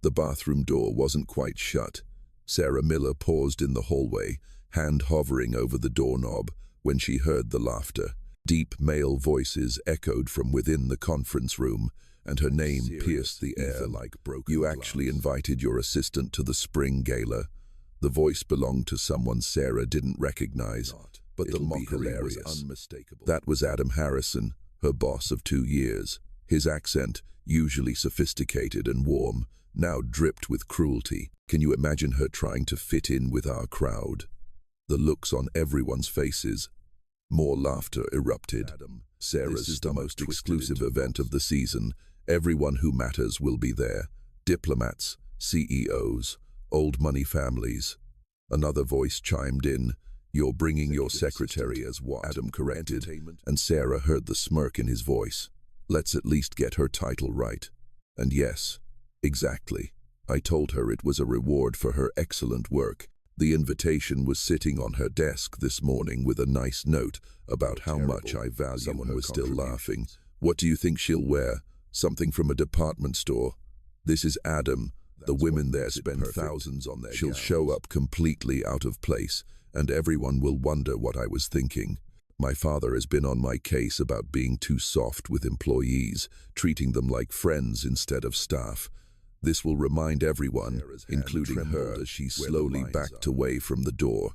The bathroom door wasn't quite shut. Sarah Miller paused in the hallway, hand hovering over the doorknob, when she heard the laughter. Deep male voices echoed from within the conference room, and her name pierced the air like broken glass. You actually invited your assistant to the spring gala. The voice belonged to someone Sarah didn't recognize, but the mockery was unmistakable. That was Adam Harrison, her boss of 2 years. His accent, usually sophisticated and warm, now dripped with cruelty. Can you imagine her trying to fit in with our crowd? The looks on everyone's faces. More laughter erupted. Sarah's is the most exclusive event of the season. Everyone who matters will be there. Diplomats, CEOs, old money families. Another voice chimed in. You're bringing your secretary as what? Adam corrected, and Sarah heard the smirk in his voice. Let's at least get her title right. And yes, exactly. I told her it was a reward for her excellent work. The invitation was sitting on her desk this morning with a nice note about how much I value her. Someone was still laughing. What do you think she'll wear? Something from a department store? This is Adam. The women there spend thousands on their gowns. She'll show up completely out of place, and everyone will wonder what I was thinking. My father has been on my case about being too soft with employees, treating them like friends instead of staff. This will remind everyone, including her, as she slowly backed away from the door.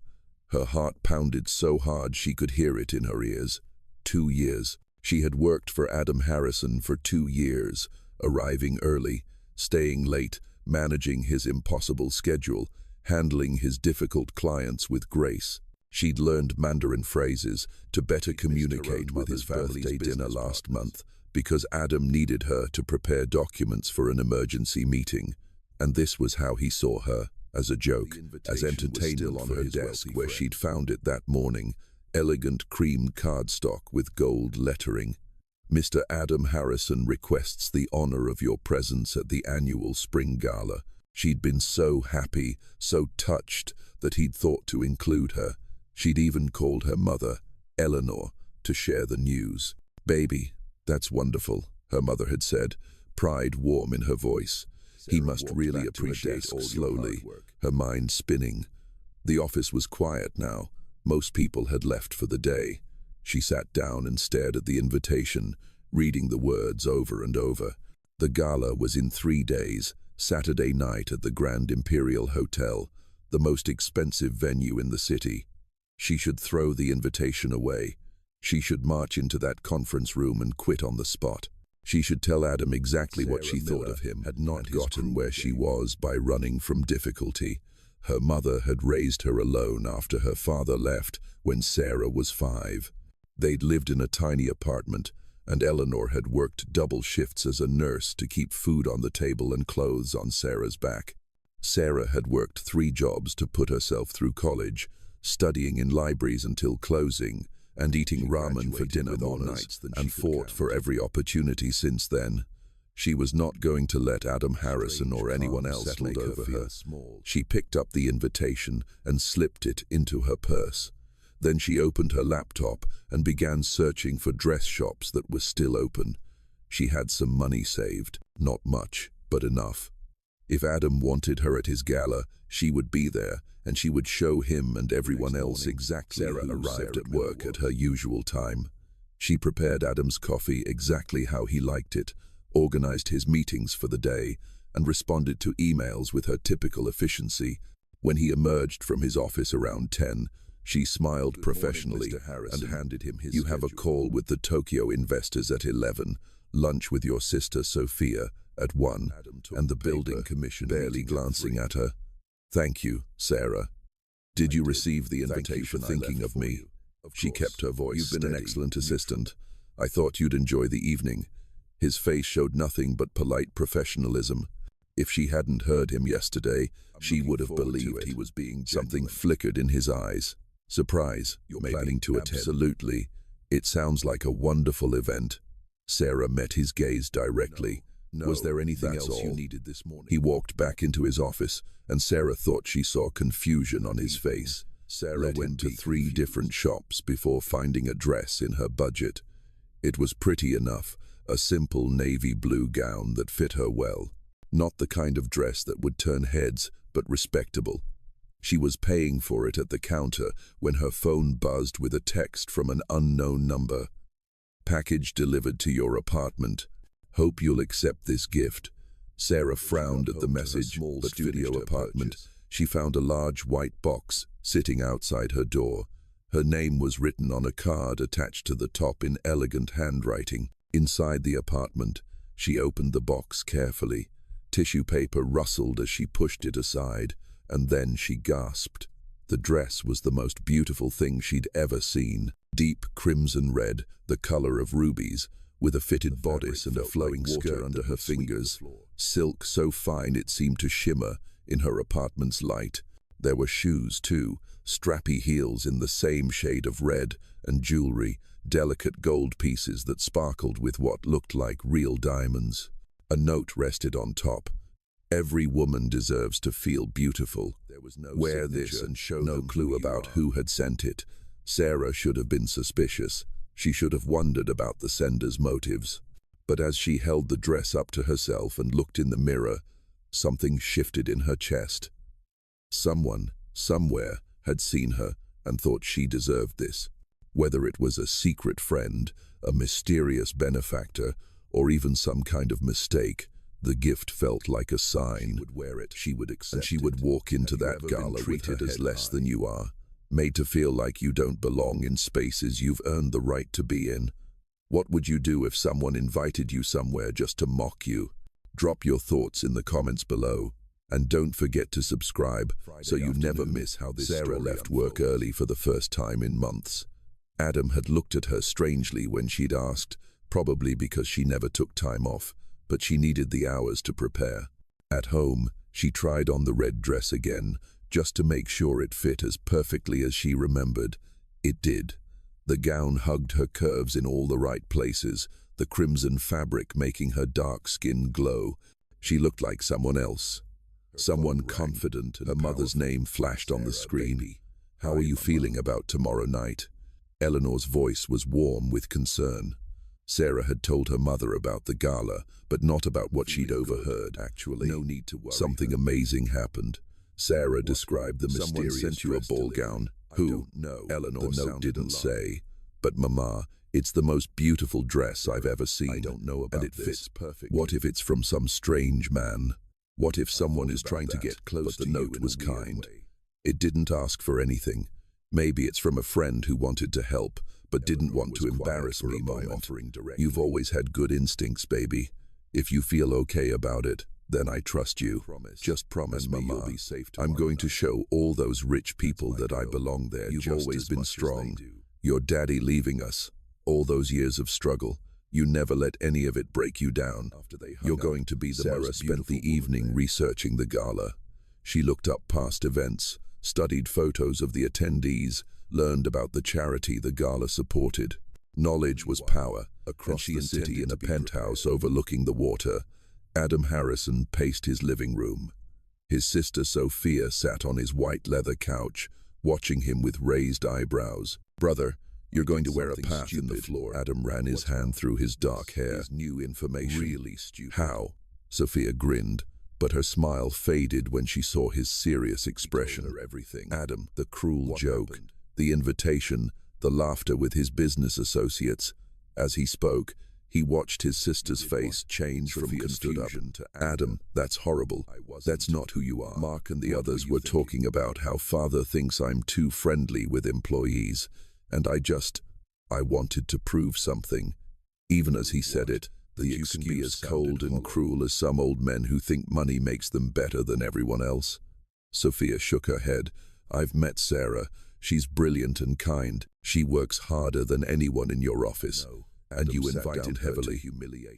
Her heart pounded so hard she could hear it in her ears. 2 years. She had worked for Adam Harrison for 2 years, arriving early, staying late, managing his impossible schedule, handling his difficult clients with grace. She'd learned Mandarin phrases to better communicate with his birthday dinner last month, because Adam needed her to prepare documents for an emergency meeting. And this was how he saw her, as a joke, as entertainment for her desk where she'd found it that morning, elegant cream cardstock with gold lettering. Mr. Adam Harrison requests the honor of your presence at the annual spring gala. She'd been so happy, so touched, that he'd thought to include her. She'd even called her mother, Eleanor, to share the news. Baby, that's wonderful, her mother had said, pride warm in her voice. He must really appreciate all slowly, her mind spinning. The office was quiet now. Most people had left for the day. She sat down and stared at the invitation, reading the words over and over. The gala was in 3 days, Saturday night at the Grand Imperial Hotel, the most expensive venue in the city. She should throw the invitation away. She should march into that conference room and quit on the spot. She should tell Adam exactly what she thought of him, had not gotten where she was by running from difficulty. Her mother had raised her alone after her father left when Sarah was 5. They'd lived in a tiny apartment, and Eleanor had worked double shifts as a nurse to keep food on the table and clothes on Sarah's back. Sarah had worked 3 jobs to put herself through college, studying in libraries until closing, and eating ramen for dinner more nights and fought for every opportunity since then. She was not going to let Adam Harrison or anyone else make over her. She picked up the invitation and slipped it into her purse. Then she opened her laptop and began searching for dress shops that were still open. She had some money saved, not much, but enough. If Adam wanted her at his gala, she would be there, and she would show him and everyone else exactly who arrived at work at her usual time. She prepared Adam's coffee exactly how he liked it, organized his meetings for the day, and responded to emails with her typical efficiency. When he emerged from his office around 10, she smiled professionally and handed him his schedule. You have a call with the Tokyo investors at 11, lunch with your sister Sophia at 1, and the building commission, barely glancing at her. Thank you, Sarah. Did you receive the invitation? Thinking of me. She kept her voice steady. You've been an excellent assistant. I thought you'd enjoy the evening. His face showed nothing but polite professionalism. If she hadn't heard him yesterday, she would have believed he was being genuine. Something flickered in his eyes. Surprise, you're planning to attend? Absolutely. It sounds like a wonderful event. Sarah met his gaze directly. No, was there anything else you needed this morning? He walked back into his office, and Sarah thought she saw confusion on his face. Sarah went to 3 different shops before finding a dress in her budget. It was pretty enough, a simple navy blue gown that fit her well. Not the kind of dress that would turn heads, but respectable. She was paying for it at the counter when her phone buzzed with a text from an unknown number. "Package delivered to your apartment. Hope you'll accept this gift." Sarah frowned at the message, but studio apartment. She found a large white box sitting outside her door. Her name was written on a card attached to the top in elegant handwriting. Inside the apartment, she opened the box carefully. Tissue paper rustled as she pushed it aside, and then she gasped. The dress was the most beautiful thing she'd ever seen. Deep crimson red, the color of rubies, with a fitted bodice and a flowing skirt under her fingers. Silk so fine it seemed to shimmer in her apartment's light. There were shoes, too, strappy heels in the same shade of red, and jewelry, delicate gold pieces that sparkled with what looked like real diamonds. A note rested on top. "Every woman deserves to feel beautiful. Wear this and show no clue about who had sent it." Sarah should have been suspicious. She should have wondered about the sender's motives. But as she held the dress up to herself and looked in the mirror, something shifted in her chest. Someone, somewhere, had seen her and thought she deserved this. Whether it was a secret friend, a mysterious benefactor, or even some kind of mistake, the gift felt like a sign. She would wear it, she would accept it, and she would walk into that gala treated as less than you are, made to feel like you don't belong in spaces you've earned the right to be in. What would you do if someone invited you somewhere just to mock you? Drop your thoughts in the comments below. And don't forget to subscribe so you never miss how this Sarah left work early for the first time in months. Adam had looked at her strangely when she'd asked, probably because she never took time off, but she needed the hours to prepare. At home, she tried on the red dress again, just to make sure it fit as perfectly as she remembered. It did. The gown hugged her curves in all the right places, the crimson fabric making her dark skin glow. She looked like someone else. Someone confident. Her mother's name flashed on the screen. "How are you feeling about tomorrow night?" Eleanor's voice was warm with concern. Sarah had told her mother about the gala, but not about what she'd overheard. Actually, no need to worry. Something amazing happened. Sarah described the mysterious sent you a ball gown. Who? No. Eleanor, the note didn't say. "But Mama, it's the most beautiful dress I've ever seen. I don't know about this. And it fits perfectly. What if it's from some strange man? What if someone is trying to get close to you? But the note was kind. It didn't ask for anything. Maybe it's from a friend who wanted to help, but didn't want to embarrass me by offering directly. You've always had good instincts, baby. If you feel okay about it, then I trust you. Just promise, Mama. I'm going to show all those rich people that I belong there. You've always been strong. Your daddy leaving us, all those years of struggle, you never let any of it break you down. You're going to be the Sarah spent the evening researching the gala. She looked up past events, studied photos of the attendees, learned about the charity the gala supported. Knowledge was power. Across the city in a penthouse overlooking the water, Adam Harrison paced his living room. His sister Sophia sat on his white leather couch, watching him with raised eyebrows. "Brother, you're going to wear a path in the floor." Adam ran his hand through his dark hair. "New information. Really stupid." "How?" Sophia grinned, but her smile faded when she saw his serious expression. Adam, the cruel joke, the invitation, the laughter with his business associates. As he spoke, he watched his sister's face change from confusion to Adam, that's horrible. That's not who you are. Mark and the others were talking about how father thinks I'm too friendly with employees, and I wanted to prove something. Even as he said it, the you can be as cold and cruel as some old men who think money makes them better than everyone else. Sophia shook her head. "I've met Sarah. She's brilliant and kind. She works harder than anyone in your office. No. And you invited heavily.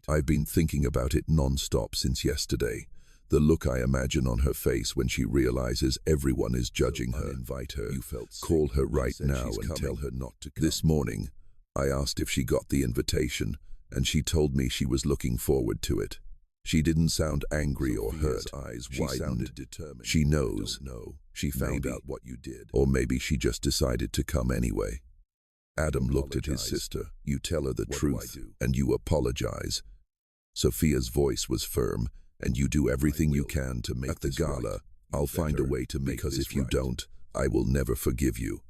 I've been thinking about it non-stop since yesterday. The look I imagine on her face when she realizes everyone is judging her. Invite her. Call her right now and tell her not to come." This morning, I asked if she got the invitation, and she told me she was looking forward to it. She didn't sound angry or hurt. She sounded determined. She knows. She found out what you did. Or maybe she just decided to come anyway. Adam looked at his sister. "You tell her the truth, and you apologize." Sophia's voice was firm, and you do everything you can to make this right. At the gala, I'll find a way to make this right. Because if you don't, I will never forgive you.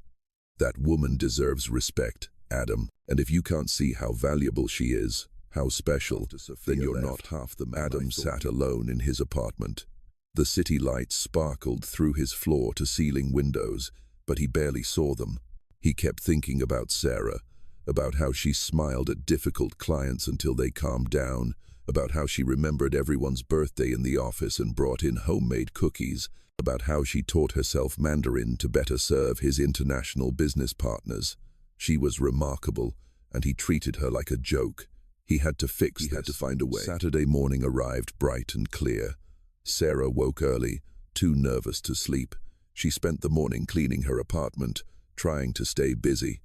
That woman deserves respect, Adam, and if you can't see how valuable she is, how special, then you're not half the man. Adam sat alone in his apartment. The city lights sparkled through his floor-to-ceiling windows, but he barely saw them. He kept thinking about Sarah, about how she smiled at difficult clients until they calmed down, about how she remembered everyone's birthday in the office and brought in homemade cookies, about how she taught herself Mandarin to better serve his international business partners. She was remarkable, and he treated her like a joke. He had to fix this. He had to find a way. Saturday morning arrived bright and clear. Sarah woke early, too nervous to sleep. She spent the morning cleaning her apartment, trying to stay busy.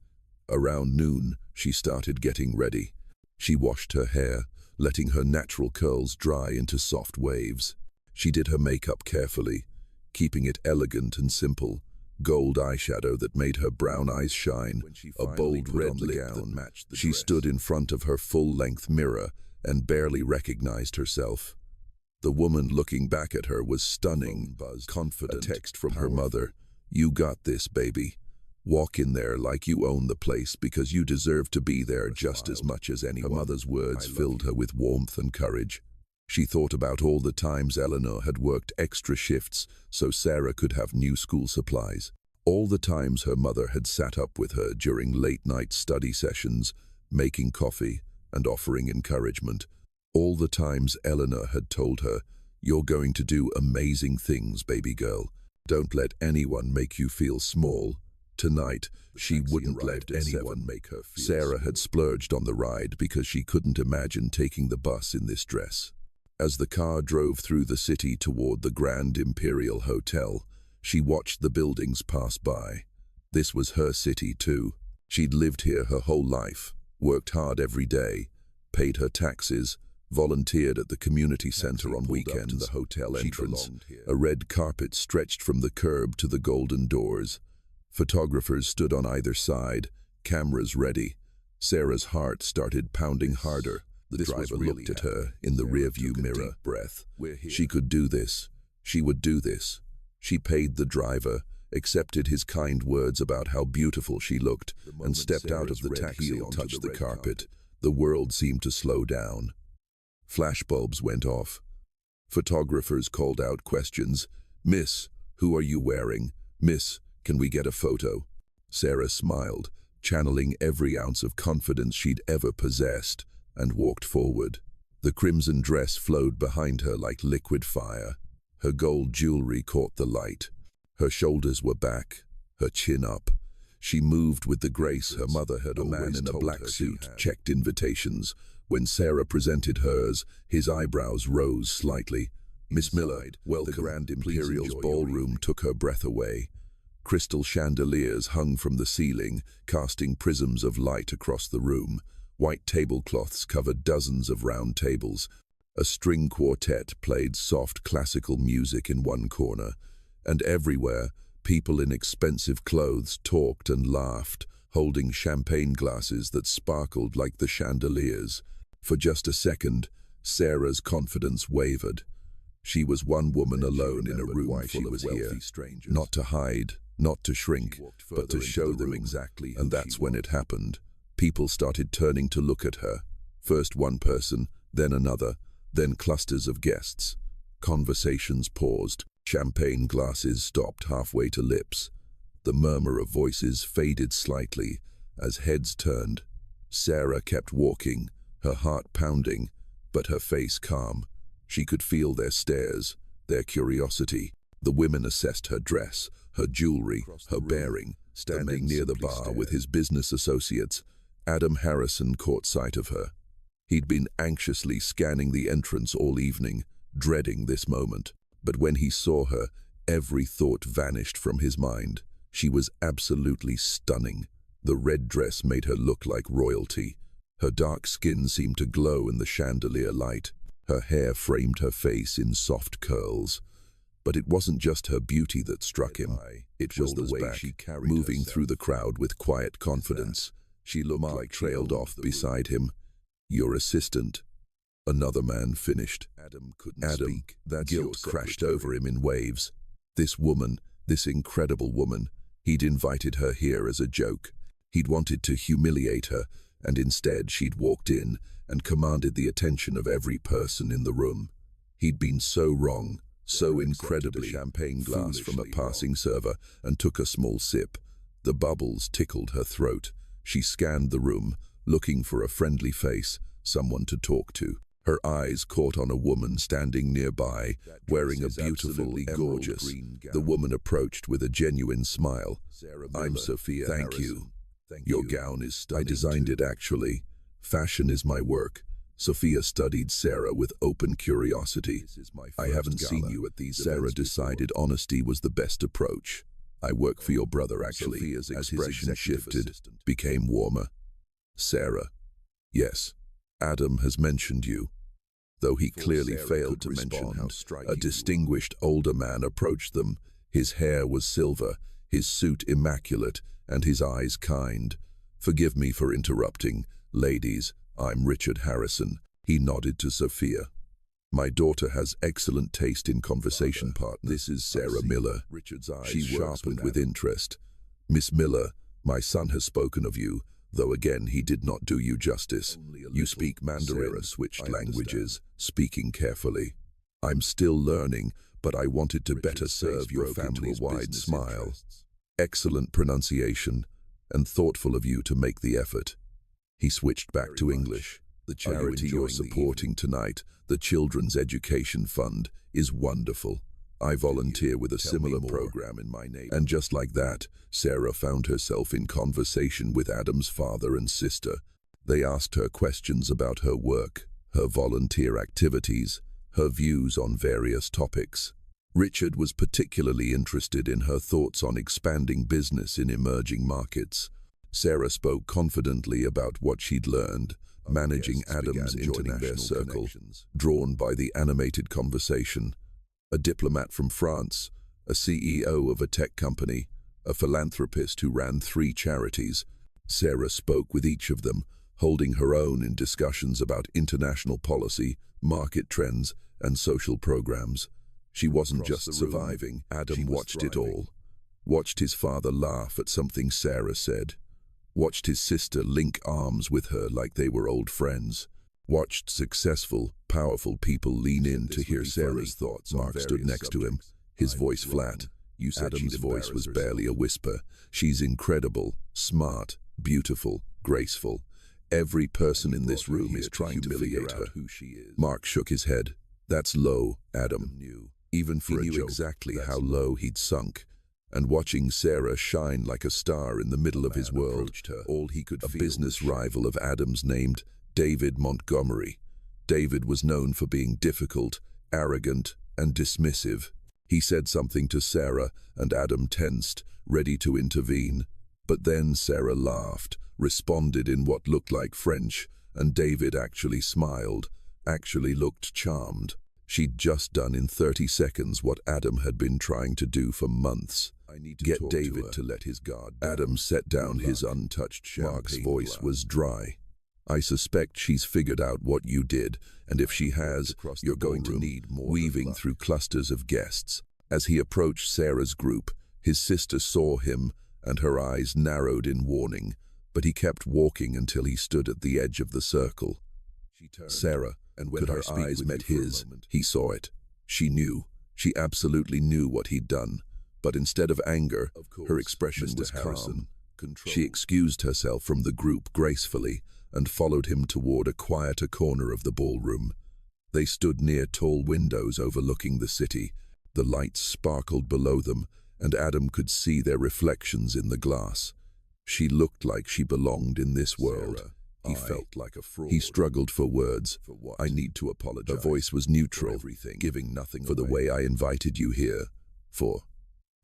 Around noon, she started getting ready. She washed her hair, letting her natural curls dry into soft waves. She did her makeup carefully, keeping it elegant and simple. Gold eyeshadow that made her brown eyes shine, a bold red gown. She stood in front of her full-length mirror and barely recognized herself. The woman looking back at her was stunning, confident. A text from her mother, "You got this, baby. Walk in there like you own the place because you deserve to be there just as much as anyone." Her mother's words filled her with warmth and courage. She thought about all the times Eleanor had worked extra shifts so Sarah could have new school supplies. All the times her mother had sat up with her during late-night study sessions, making coffee and offering encouragement. All the times Eleanor had told her, "You're going to do amazing things, baby girl. Don't let anyone make you feel small." Tonight, she wouldn't let anyone make her feel Sarah had splurged on the ride because she couldn't imagine taking the bus in this dress. As the car drove through the city toward the Grand Imperial Hotel, she watched the buildings pass by. This was her city too. She'd lived here her whole life, worked hard every day, paid her taxes, volunteered at the community center on weekends. The hotel entrance, a red carpet stretched from the curb to the golden doors. Photographers stood on either side, cameras ready. Sarah's heart started pounding harder. The driver looked at her in the rearview mirror. Breath. She could do this. She would do this. She paid the driver, accepted his kind words about how beautiful she looked, and stepped out of the taxi and touched the carpet. The world seemed to slow down. Flashbulbs went off. Photographers called out questions. "Miss, who are you wearing? Miss, can we get a photo?" Sarah smiled, channeling every ounce of confidence she'd ever possessed, and walked forward. The crimson dress flowed behind her like liquid fire. Her gold jewelry caught the light. Her shoulders were back, her chin up. She moved with the grace her mother had always. A man in a black suit checked invitations. When Sarah presented hers, his eyebrows rose slightly. "Miss Miller, welcome." The Grand Imperial's ballroom took her breath away. Crystal chandeliers hung from the ceiling, casting prisms of light across the room. White tablecloths covered dozens of round tables. A string quartet played soft classical music in one corner, and everywhere, people in expensive clothes talked and laughed, holding champagne glasses that sparkled like the chandeliers. For just a second, Sarah's confidence wavered. She was one woman alone in a room full of wealthy strangers. Not to hide, not to shrink, but to show them exactly. And that's when it happened. People started turning to look at her. First one person, then another, then clusters of guests. Conversations paused. Champagne glasses stopped halfway to lips. The murmur of voices faded slightly as heads turned. Sarah kept walking, her heart pounding, but her face calm. She could feel their stares, their curiosity. The women assessed her dress, her jewelry, her bearing. Standing near the bar with his business associates, Adam Harrison caught sight of her. He'd been anxiously scanning the entrance all evening, dreading this moment. But when he saw her, every thought vanished from his mind. She was absolutely stunning. The red dress made her look like royalty. Her dark skin seemed to glow in the chandelier light. Her hair framed her face in soft curls. But it wasn't just her beauty that struck him. It was the way she carried moving through the crowd with quiet confidence. She looked like trailed off beside him. "Your assistant." Another man finished. Adam couldn't Adam, speak. That's guilt your crashed secretary. over him in waves. This woman, this incredible woman, he'd invited her here as a joke. He'd wanted to humiliate her, and instead she'd walked in and commanded the attention of every person in the room. He'd been so wrong, so incredibly. A champagne glass from a passing server and took a small sip. The bubbles tickled her throat. She scanned the room, looking for a friendly face, someone to talk to. Her eyes caught on a woman standing nearby, wearing a beautiful, gorgeous. The woman approached with a genuine smile. I'm Sophia. Thank you. Your gown is stunning. I designed it, actually. Fashion is my work. Sophia studied Sarah with open curiosity. I haven't seen you at these. Sarah decided honesty was the best approach. I work for your brother, actually. Sophia's expression shifted, became warmer. Sarah. Yes, Adam has mentioned you. Though he clearly failed to mention how a distinguished older man approached them. His hair was silver, his suit immaculate, and his eyes kind. Forgive me for interrupting. Ladies, I'm Richard Harrison. He nodded to Sophia. My daughter has excellent taste in conversation partners. This is Sarah Miller. Richard's eyes She sharpened with interest. Miss Miller, my son has spoken of you, though again he did not do you justice. You speak Mandarin. Sarah switched languages, speaking carefully. I'm still learning, but I wanted to better serve your family-wide smile. Excellent pronunciation, and thoughtful of you to make the effort. He switched back to English. The charity you're supporting tonight, the Children's Education Fund, is wonderful. I volunteer with a similar program in my neighborhood. And just like that, Sarah found herself in conversation with Adam's father and sister. They asked her questions about her work, her volunteer activities, her views on various topics. Richard was particularly interested in her thoughts on expanding business in emerging markets. Sarah spoke confidently about what she'd learned, managing Adam's international circle, drawn by the animated conversation. A diplomat from France, a CEO of a tech company, a philanthropist who ran 3 charities. Sarah spoke with each of them, holding her own in discussions about international policy, market trends, and social programs. She wasn't just surviving. Adam watched it all. Watched his father laugh at something Sarah said. Watched his sister link arms with her like they were old friends. Watched successful, powerful people lean in to hear Sarah's thoughts. Mark stood next to him, his voice flat. Adam's voice was barely a whisper. She's incredible, smart, beautiful, graceful. Every person in this room is trying to humiliate her. Mark shook his head. That's low, Adam. Even for he knew exactly how low he'd sunk. And watching Sarah shine like a star in the middle of his world, all he could feel. A business rival of Adam's named David Montgomery. David was known for being difficult, arrogant, and dismissive. He said something to Sarah, and Adam tensed, ready to intervene. But then Sarah laughed, responded in what looked like French, and David actually smiled, actually looked charmed. She'd just done in 30 seconds what Adam had been trying to do for months. Get David to let his guard down. Adam set down his untouched champagne. Mark's voice was dry. I suspect she's figured out what you did, and if she has, you're going to need more. Weaving through clusters of guests. As he approached Sarah's group, his sister saw him, and her eyes narrowed in warning, but he kept walking until he stood at the edge of the circle. Sarah, and when her eyes met his, he saw it. She knew. She absolutely knew what he'd done. But instead of anger, her expression was calm. She excused herself from the group gracefully and followed him toward a quieter corner of the ballroom. They stood near tall windows overlooking the city. The lights sparkled below them, and Adam could see their reflections in the glass. She looked like she belonged in this world. He felt like a fraud. He struggled for words. For what? I need to apologize. Her voice was neutral, giving nothing for away. The way I invited you here. For.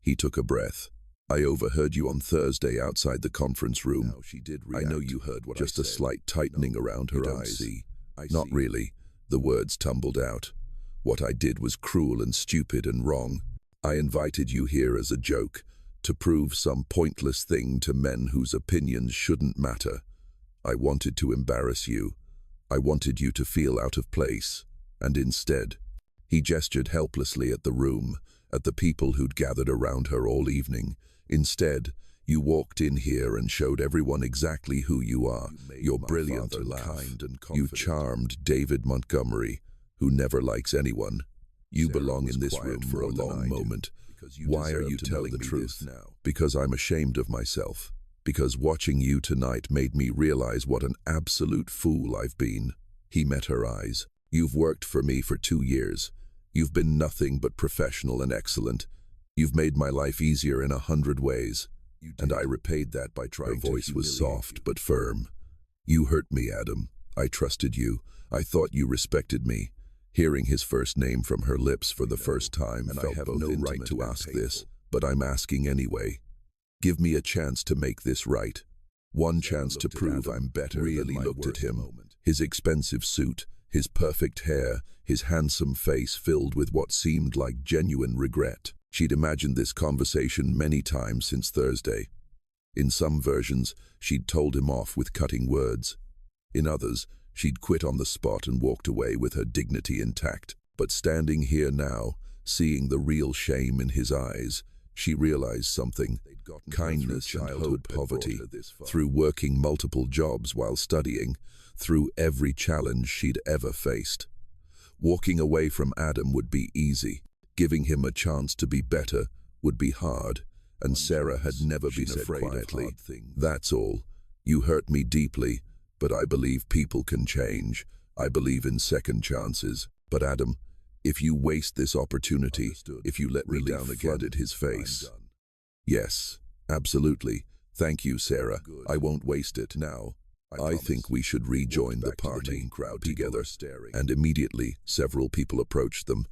He took a breath. I overheard you on Thursday outside the conference room. Now she did react. I know you heard what I said. Just a slight tightening around her eyes. Not really. The words tumbled out. What I did was cruel and stupid and wrong. I invited you here as a joke, to prove some pointless thing to men whose opinions shouldn't matter. I wanted to embarrass you. I wanted you to feel out of place, and instead, he gestured helplessly at the room, at the people who'd gathered around her all evening. Instead, you walked in here and showed everyone exactly who you are. You're brilliant and kind and confident. You charmed David Montgomery, who never likes anyone. You belong in this room for a long moment. Why are you telling the truth now? Because I'm ashamed of myself. Because watching you tonight made me realize what an absolute fool I've been. He met her eyes. You've worked for me for 2 years. You've been nothing but professional and excellent. You've made my life easier in 100 ways. And I repaid that by trying to. Her voice was soft but firm. You hurt me, Adam. I trusted you. I thought you respected me. Hearing his first name from her lips for the first time, and I have no right to ask this, but I'm asking anyway. Give me a chance to make this right. One chance to prove I'm better. Really looked at him. His expensive suit, his perfect hair, his handsome face filled with what seemed like genuine regret. She'd imagined this conversation many times since Thursday. In some versions, she'd told him off with cutting words. In others, she'd quit on the spot and walked away with her dignity intact. But standing here now, seeing the real shame in his eyes, she realized something. Kindness, childhood poverty, through working multiple jobs while studying, through every challenge she'd ever faced. Walking away from Adam would be easy. Giving him a chance to be better would be hard, and Sarah had never been afraid quietly. That's all. You hurt me deeply, but I believe people can change. I believe in second chances. But Adam, if you waste this opportunity, if you let me down again, flooded his face. Yes, absolutely. Thank you, Sarah. I won't waste it now. I think we should rejoin the party crowd together. And immediately, several people approached them.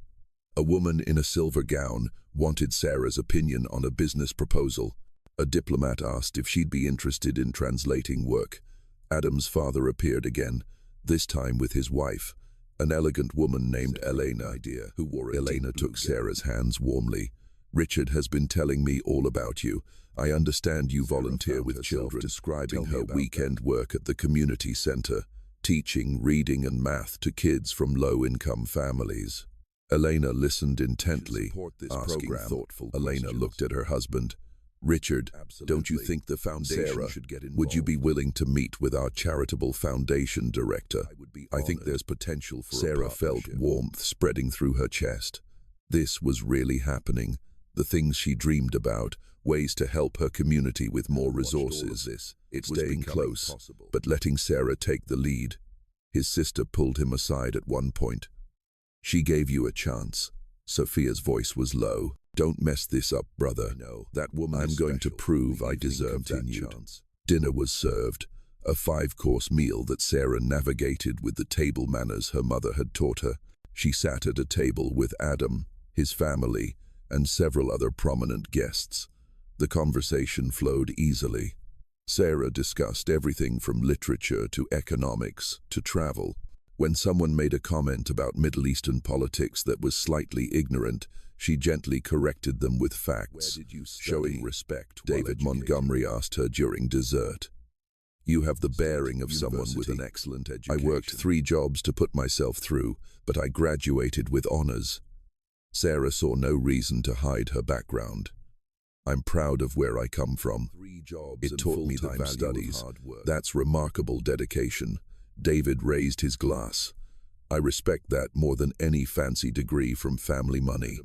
A woman in a silver gown wanted Sarah's opinion on a business proposal. A diplomat asked if she'd be interested in translating work. Adam's father appeared again, this time with his wife, an elegant woman named Elena, who wore a Elena took Sarah's hands warmly. Richard has been telling me all about you. I understand you volunteer with children, describing her weekend work at the community center, teaching reading and math to kids from low-income families. Elena listened intently, asking thoughtful questions. Elena looked at her husband. Richard, don't you think the foundation should get involved? Would you be willing to meet with our charitable foundation director? I think there's potential for Sarah felt warmth spreading through her chest. This was really happening. The things she dreamed about, ways to help her community with more resources. It was staying close, but letting Sarah take the lead. His sister pulled him aside at one point. She gave you a chance. Sophia's voice was low. Don't mess this up, brother. That woman I'm going to prove I deserve that chance. Dinner was served, a 5-course meal that Sarah navigated with the table manners her mother had taught her. She sat at a table with Adam, his family, and several other prominent guests. The conversation flowed easily. Sarah discussed everything from literature to economics to travel. When someone made a comment about Middle Eastern politics that was slightly ignorant, she gently corrected them with facts, showing respect. David Montgomery asked her during dessert. You have the bearing of someone with an excellent education. I worked 3 jobs to put myself through, but I graduated with honors. Sarah saw no reason to hide her background. I'm proud of where I come from. It taught me the value studies. That's remarkable dedication. David raised his glass. I respect that more than any fancy degree from family money.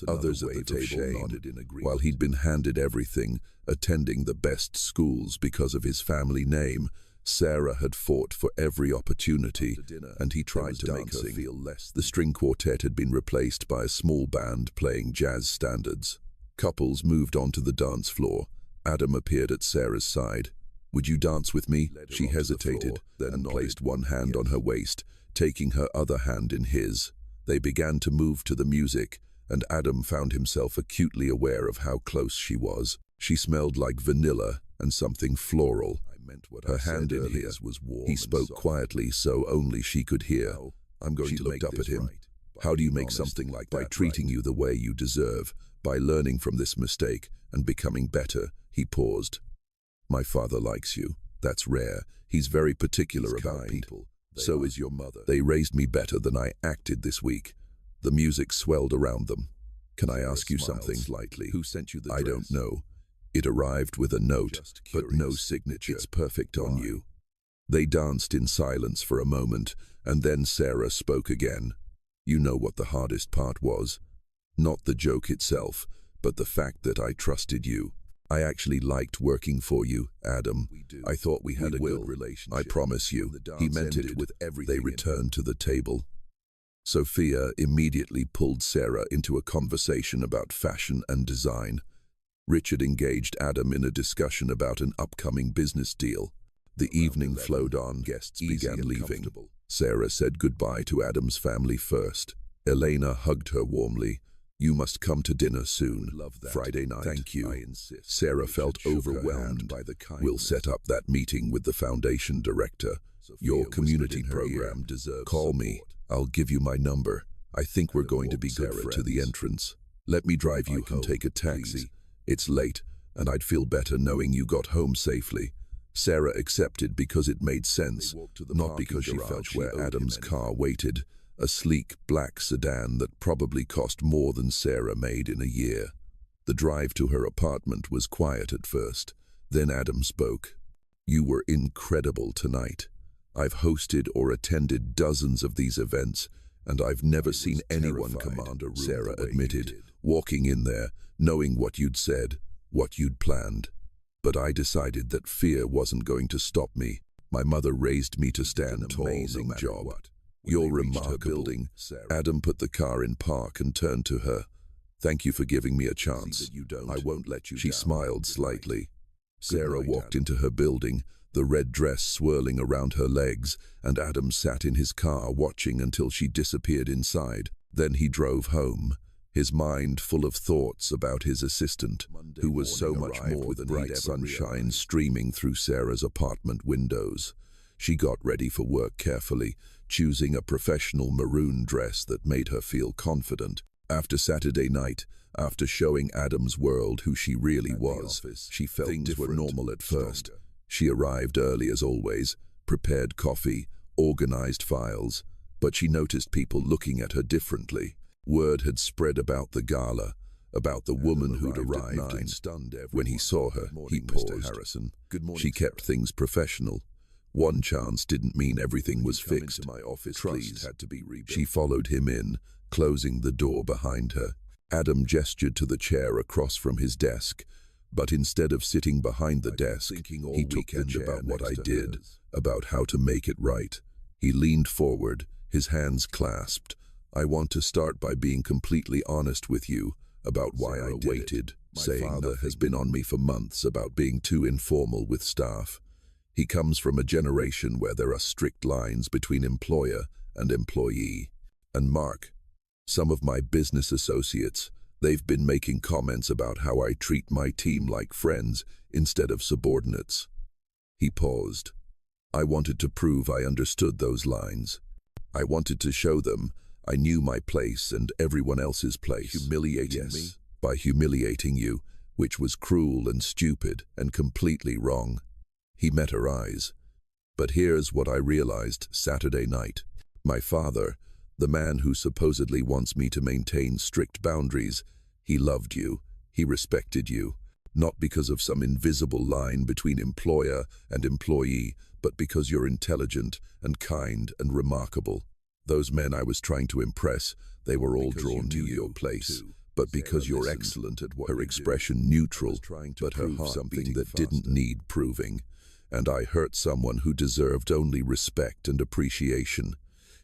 Others at the table nodded in agreement. While he'd been handed everything, attending the best schools because of his family name, Sarah had fought for every opportunity, and he tried to make her feel less. The string quartet had been replaced by a small band playing jazz standards. Couples moved onto the dance floor. Adam appeared at Sarah's side. Would you dance with me? She hesitated, then placed one hand on her waist, taking her other hand in his. They began to move to the music, and Adam found himself acutely aware of how close she was. She smelled like vanilla and something floral. Her hand in his was warm. He spoke quietly so only she could hear. She looked up at him. How do you make something like that? By treating you the way you deserve, by learning from this mistake and becoming better. He paused. My father likes you. That's rare. He's very particular about people. So is your mother. They raised me better than I acted this week. The music swelled around them. Can I ask you something? Slightly. Who sent you the dress? I don't know. It arrived with a note, but no signature. It's perfect on you. They danced in silence for a moment, and then Sarah spoke again. You know what the hardest part was? Not the joke itself, but the fact that I trusted you. I actually liked working for you, Adam. I thought we had a good relationship. I promise you. He meant it with everything. They returned to the table. Sophia immediately pulled Sarah into a conversation about fashion and design. Richard engaged Adam in a discussion about an upcoming business deal. The evening flowed on. Guests began leaving. Sarah said goodbye to Adam's family first. Elena hugged her warmly. You must come to dinner soon. Friday night. Thank you. I insist. Sarah felt overwhelmed by the kindness. We'll set up that meeting with the foundation director. Your community program deserves Call me. I'll give you my number. I think we're going to be good friends. To the entrance. Let me drive you and take a taxi. It's late, and I'd feel better knowing you got home safely. Sarah accepted because it made sense, not because she felt where Adam's car waited, a sleek black sedan that probably cost more than Sarah made in a year. The drive to her apartment was quiet at first. Then Adam spoke. You were incredible tonight. I've hosted or attended dozens of these events, and I've never seen anyone command a room. Sarah admitted, walking in there, knowing what you'd said, what you'd planned. But I decided that fear wasn't going to stop me. My mother raised me to stand tall. Amazing job. You're remarkable. Adam put the car in park and turned to her. Thank you for giving me a chance. I won't let you down. She smiled slightly. Sarah walked into her building, the red dress swirling around her legs, and Adam sat in his car watching until she disappeared inside. Then he drove home, his mind full of thoughts about his assistant, who was so much more than bright sunshine streaming through Sarah's apartment windows. She got ready for work carefully, choosing a professional maroon dress that made her feel confident. After Saturday night, after showing Adam's world who she really was, she felt things were normal at first. She arrived early as always, prepared coffee, organized files, but she noticed people looking at her differently. Word had spread about the gala, about the woman who'd arrived at 9. When he saw her, he paused. She kept things professional. One chance didn't mean everything was fixed. My office, Trust had to be rebuilt. She followed him in, closing the door behind her. Adam gestured to the chair across from his desk, but instead of sitting behind the desk, he took the chair about what I did, about how to make it right. He leaned forward, his hands clasped. I want to start by being completely honest with you about why I waited, saying that has been on me for months about being too informal with staff. He comes from a generation where there are strict lines between employer and employee. And Mark, some of my business associates, they've been making comments about how I treat my team like friends instead of subordinates. He paused. I wanted to prove I understood those lines. I wanted to show them I knew my place and everyone else's place. Humiliating me? By humiliating you, which was cruel and stupid and completely wrong. He met her eyes. But here's what I realized Saturday night. My father, the man who supposedly wants me to maintain strict boundaries, he loved you, he respected you, not because of some invisible line between employer and employee, but because you're intelligent and kind and remarkable. Those men I was trying to impress, they were all drawn to your place, but because you're excellent at what her expression neutral, but her heart something that didn't need proving. And I hurt someone who deserved only respect and appreciation.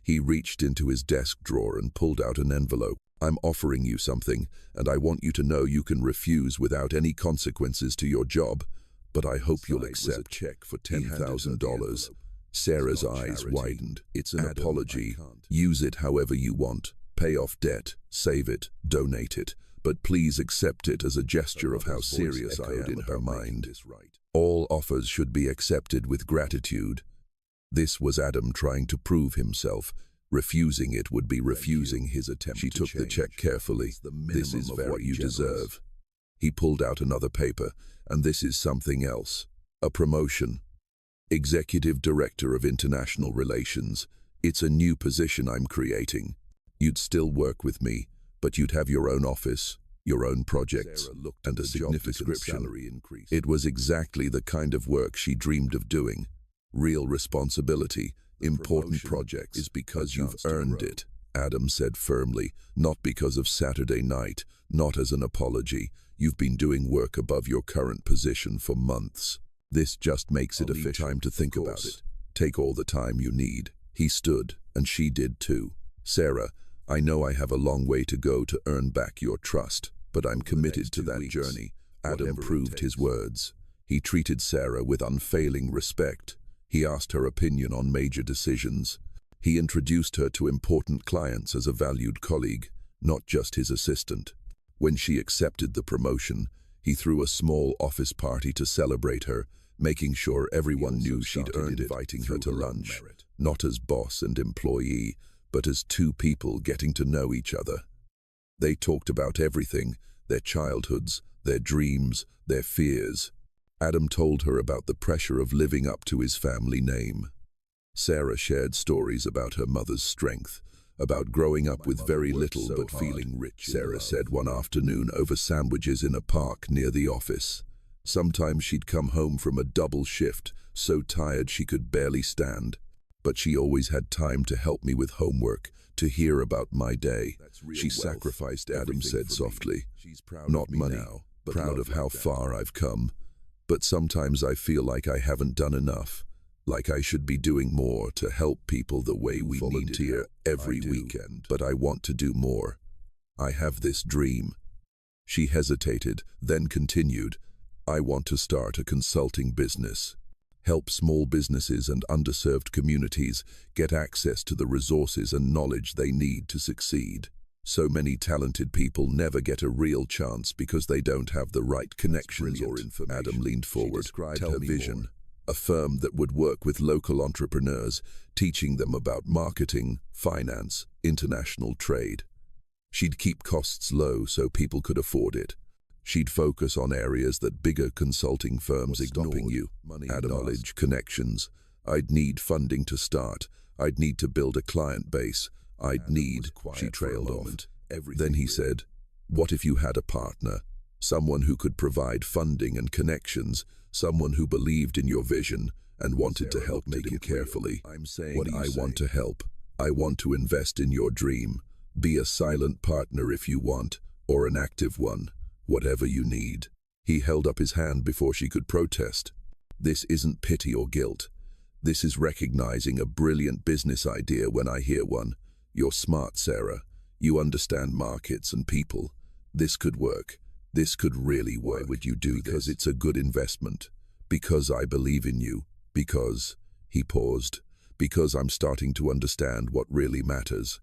He reached into his desk drawer and pulled out an envelope. I'm offering you something, and I want you to know you can refuse without any consequences to your job, but I hope you'll accept. A check for $10,000. Sarah's eyes widened. It's an apology. Use it however you want. Pay off debt, save it, donate it, but please accept it as a gesture of how serious I am in her mind. All offers should be accepted with gratitude. This was Adam trying to prove himself. Refusing it would be refusing his attempt. She took the check carefully. This is what you deserve. He pulled out another paper, and this is something else. A promotion. Executive Director of International Relations. It's a new position I'm creating. You'd still work with me, but you'd have your own office, your own projects, and a significant salary increase. It was exactly the kind of work she dreamed of doing. Real responsibility, important projects. Is because you've earned it, Adam said firmly, not because of Saturday night, not as an apology. You've been doing work above your current position for months. This just makes it official. Time to think about it. Take all the time you need. He stood, and she did too. Sarah, I know I have a long way to go to earn back your trust, but I'm committed to that journey. Adam proved his words. He treated Sarah with unfailing respect. He asked her opinion on major decisions. He introduced her to important clients as a valued colleague, not just his assistant. When she accepted the promotion, he threw a small office party to celebrate her, making sure everyone knew she'd earned it, inviting her to lunch, not as boss and employee, but as two people getting to know each other. They talked about everything, their childhoods, their dreams, their fears. Adam told her about the pressure of living up to his family name. Sarah shared stories about her mother's strength, about growing up with very little but feeling rich. Sarah said one afternoon over sandwiches in a park near the office. Sometimes she'd come home from a double shift, so tired she could barely stand. But she always had time to help me with homework, to hear about my day. She sacrificed, Adam said softly. Not money, proud of how far I've come. But sometimes I feel like I haven't done enough, like I should be doing more to help people the way we need here every weekend. But I want to do more. I have this dream. She hesitated, then continued, I want to start a consulting business. Help small businesses and underserved communities get access to the resources and knowledge they need to succeed. So many talented people never get a real chance because they don't have the right connections or information. Adam leaned forward. Tell her vision. A firm that would work with local entrepreneurs, teaching them about marketing, finance, international trade. She'd keep costs low so people could afford it. She'd focus on areas that bigger consulting firms ignored. Adam knowledge, connections. I'd need funding to start. I'd need to build a client base. I'd need, she trailed off. Then he said, what if you had a partner? Someone who could provide funding and connections, someone who believed in your vision and wanted to help. Make it carefully. What I want to help. I want to invest in your dream. Be a silent partner if you want, or an active one. Whatever you need. He held up his hand before she could protest. This isn't pity or guilt. This is recognizing a brilliant business idea when I hear one. You're smart, Sarah. You understand markets and people. This could work. This could really work. Why would you do this? Because it's a good investment. Because I believe in you. Because, he paused, because I'm starting to understand what really matters.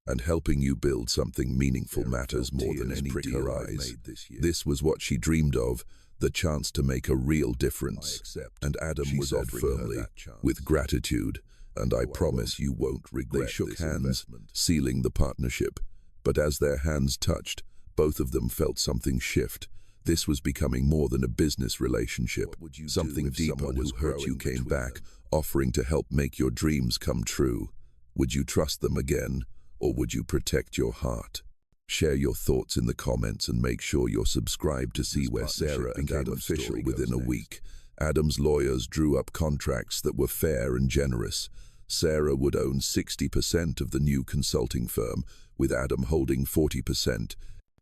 And helping you build something meaningful matters more than any deal I've made this year. This was what she dreamed of, the chance to make a real difference. And Adam was offering firmly, with gratitude, and I promise you won't regret. They shook hands, sealing the partnership. But as their hands touched, both of them felt something shift. This was becoming more than a business relationship. Something deeper who hurt you came back, offering to help make your dreams come true. Would you trust them again? Or would you protect your heart? Share your thoughts in the comments and make sure you're subscribed to see where Sarah and Adam official within a week. Adam's lawyers drew up contracts that were fair and generous. Sarah would own 60% of the new consulting firm, with Adam holding 40%.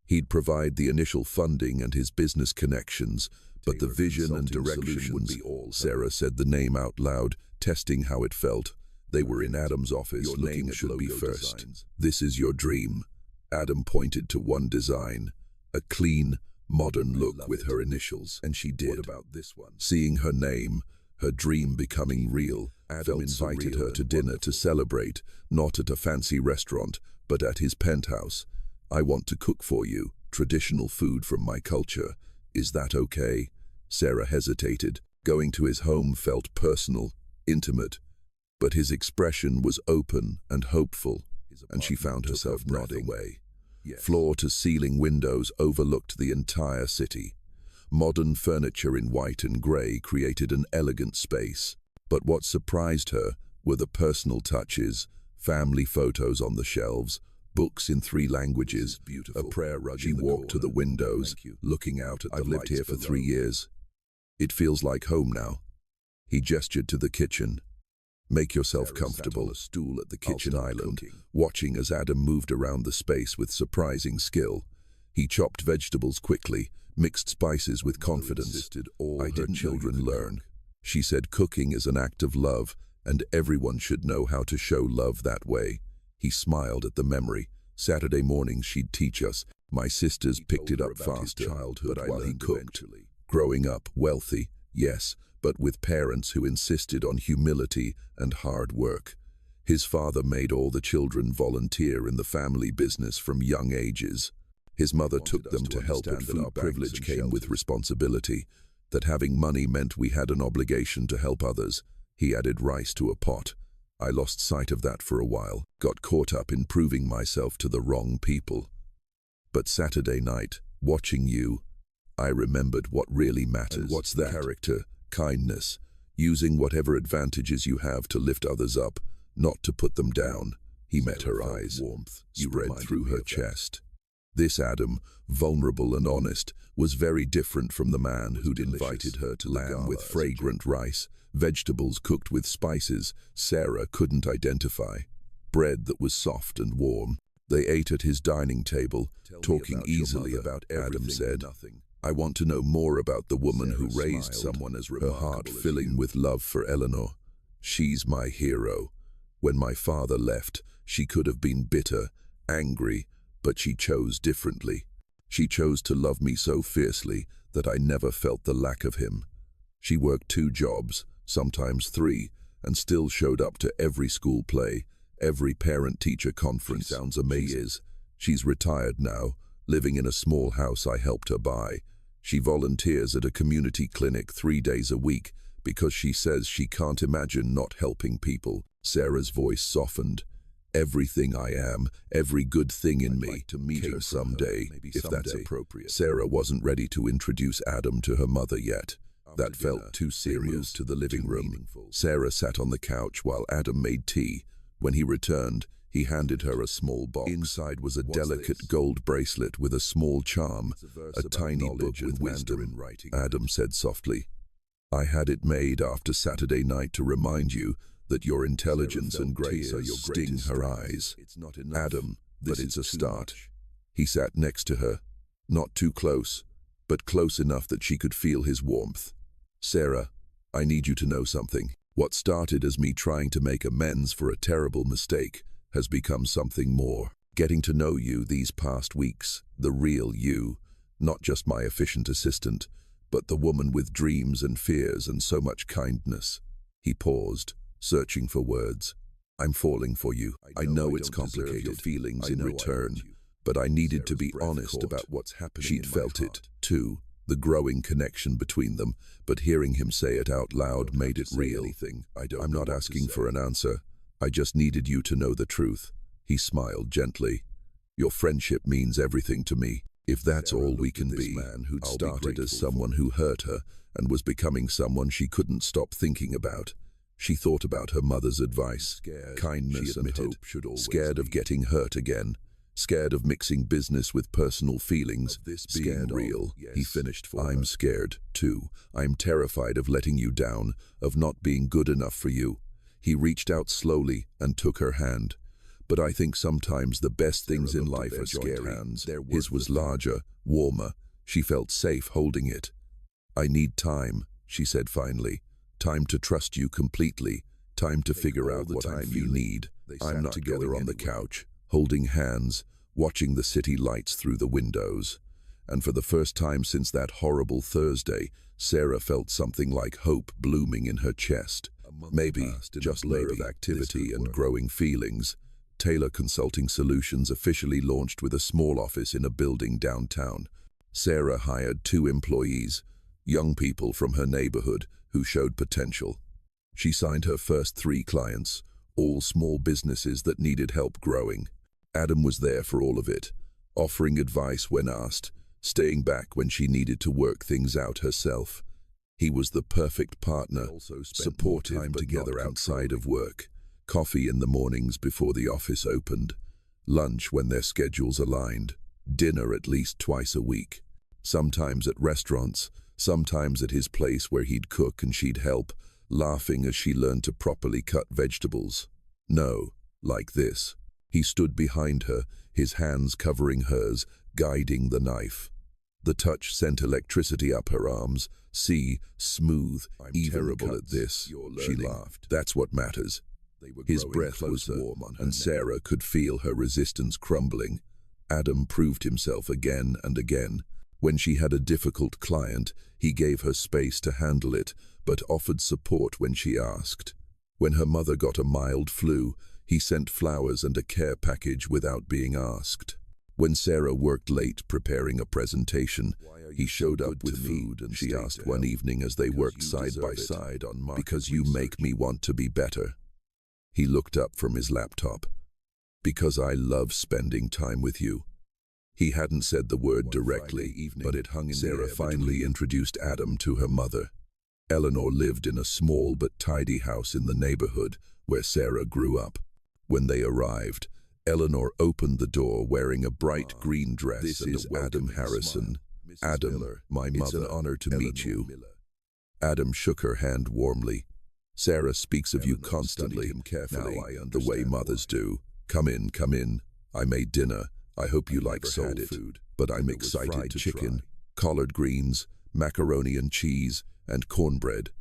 He'd provide the initial funding and his business connections, but the vision and direction would be all. Sarah said the name out loud, testing how it felt. They were in Adam's office. Your name should be first. Designs. This is your dream. Adam pointed to one design, a clean, modern look with her initials, and she did. What about this one? Seeing her name, her dream becoming real, Adam invited her to dinner to celebrate, not at a fancy restaurant, but at his penthouse. I want to cook for you, traditional food from my culture. Is that okay? Sarah hesitated. Going to his home felt personal, intimate. But his expression was open and hopeful, and she found herself nodding. Floor-to-ceiling windows overlooked the entire city. Modern furniture in white and grey created an elegant space. But what surprised her were the personal touches, family photos on the shelves, books in 3 languages, a prayer rug. She walked to the windows, looking out at the lights. I've lived here for 3 years. It feels like home now. He gestured to the kitchen. Make yourself comfortable. On a stool at the kitchen island, watching as Adam moved around the space with surprising skill. He chopped vegetables quickly, mixed spices with confidence. I didn't children learn. She said cooking is an act of love, and everyone should know how to show love that way. He smiled at the memory. Saturday mornings she'd teach us. My sisters picked it up faster, but while he cooked. Growing up, wealthy, yes, but with parents who insisted on humility and hard work. His father made all the children volunteer in the family business from young ages. His mother took them to help, but food privilege came with responsibility, that having money meant we had an obligation to help others. He added rice to a pot. I lost sight of that for a while, got caught up in proving myself to the wrong people. But Saturday night, watching you, I remembered what really matters. And what's that? Character, kindness, using whatever advantages you have to lift others up, not to put them down. He met her eyes. Warmth spread through her chest. This Adam, vulnerable and honest, was very different from the man who'd invited her to lamb with fragrant rice, vegetables cooked with spices Sarah couldn't identify, bread that was soft and warm. They ate at his dining table, talking easily about everything. Adam said, I want to know more about the woman who raised someone as remarkable, her heart filling with love for Eleanor. She's my hero. When my father left, she could have been bitter, angry, but she chose differently. She chose to love me so fiercely that I never felt the lack of him. She worked 2 jobs, sometimes 3, and still showed up to every school play, every parent-teacher conference. Sounds amazing. She's retired now, living in a small house I helped her buy. She volunteers at a community clinic 3 days a week because she says she can't imagine not helping people. Sarah's voice softened. Everything I am, every good thing in me, to meet her someday, if that's appropriate. Sarah wasn't ready to introduce Adam to her mother yet. That felt too serious to the living room. Sarah sat on the couch while Adam made tea. When he returned, he handed her a small box. Inside was a delicate gold bracelet with a small charm, a tiny book with wisdom. Adam said softly, I had it made after Saturday night to remind you that your intelligence and grace are your sting her eyes. Adam, this is a start. He sat next to her, not too close, but close enough that she could feel his warmth. Sarah, I need you to know something. What started as me trying to make amends for a terrible mistake has become something more. Getting to know you these past weeks, the real you, not just my efficient assistant, but the woman with dreams and fears and so much kindness. He paused, searching for words. I'm falling for you. I know it's complicated feelings in return, but I needed to be honest about what's happening. She'd felt it, too, the growing connection between them, but hearing him say it out loud made it real. I'm not asking for an answer. I just needed you to know the truth. He smiled gently. Your friendship means everything to me. If that's all we can be, who'd started as someone who hurt her and was becoming someone she couldn't stop thinking about. She thought about her mother's advice, kindness and hope, scared of getting hurt again, scared of mixing business with personal feelings, being real. He finished for her. I'm scared, too. I'm terrified of letting you down, of not being good enough for you. He reached out slowly and took her hand. But I think sometimes the best things in life are scary. His was larger, warmer. She felt safe holding it. I need time, she said finally. Time to trust you completely. Time to figure out what you need. I'm not together on the couch, holding hands, watching the city lights through the windows. And for the first time since that horrible Thursday, Sarah felt something like hope blooming in her chest. Maybe, just maybe, of activity and growing feelings. Taylor Consulting Solutions officially launched with a small office in a building downtown. Sarah hired 2 employees, young people from her neighborhood who showed potential. She signed her first 3 clients, all small businesses that needed help growing. Adam was there for all of it, offering advice when asked, staying back when she needed to work things out herself. He was the perfect partner, supportive time together outside of work, coffee in the mornings before the office opened, lunch when their schedules aligned, dinner at least twice a week, sometimes at restaurants, sometimes at his place where he'd cook and she'd help, laughing as she learned to properly cut vegetables. No, like this. He stood behind her, his hands covering hers, guiding the knife. The touch sent electricity up her arms. See, smooth, even terrible at this, she laughed. That's what matters. His breath was warm on her, and Sarah could feel her resistance crumbling. Adam proved himself again and again. When she had a difficult client, he gave her space to handle it, but offered support when she asked. When her mother got a mild flu, he sent flowers and a care package without being asked. When Sarah worked late preparing a presentation, he showed up with food, and she asked one evening as they worked side by side on market "Because you make me want to be better." He looked up from his laptop. "Because I love spending time with you." He hadn't said the word directly, but it hung in Sarah finally introduced Adam to her mother. Eleanor lived in a small but tidy house in the neighborhood where Sarah grew up. When they arrived, Eleanor opened the door wearing a bright green dress. "This is Adam Harrison. Adam, my mother. It's an honor to meet you." Adam shook her hand warmly. "Sarah speaks of you constantly, the way mothers do. Come in, come in. I made dinner. I hope you like soul food, but I'm excited. Chicken, collard greens, macaroni and cheese, and cornbread."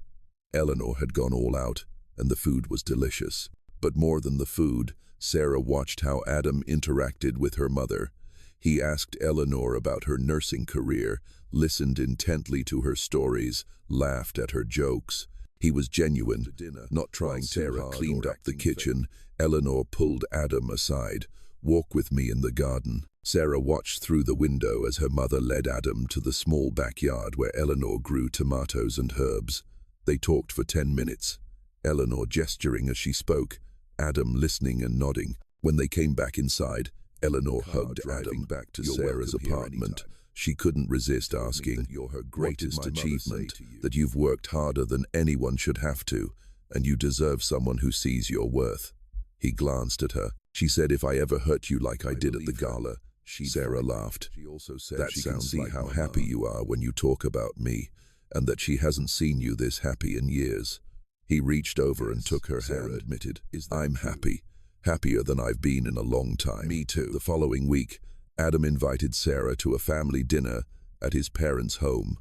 Eleanor had gone all out, and the food was delicious. But more than the food, Sarah watched how Adam interacted with her mother. He asked Eleanor about her nursing career, listened intently to her stories, laughed at her jokes. He was genuine, not trying. Sarah cleaned up the kitchen. Eleanor pulled Adam aside. "Walk with me in the garden." Sarah watched through the window as her mother led Adam to the small backyard where Eleanor grew tomatoes and herbs. They talked for 10 minutes, Eleanor gesturing as she spoke, Adam listening and nodding. When they came back inside, Eleanor hugged Adam back to Sarah's apartment. She couldn't resist asking, "Greatest achievement, that you've worked harder than anyone should have to, and you deserve someone who sees your worth." He glanced at her. "She said if I ever hurt you like I did at the gala." Sarah laughed. "That sounds like how happy you are when you talk about me, and that she hasn't seen you this happy in years." He reached over and took her hand. Admitted, "I'm happy. Happier than I've been in a long time." "Me too." The following week, Adam invited Sarah to a family dinner at his parents' home.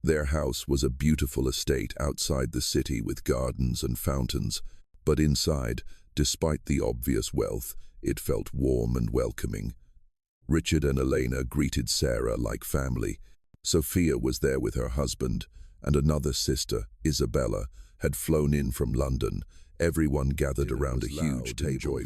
Their house was a beautiful estate outside the city with gardens and fountains, but inside, despite the obvious wealth, it felt warm and welcoming. Richard and Elena greeted Sarah like family. Sophia was there with her husband, and another sister, Isabella, had flown in from London. Everyone gathered around a huge table,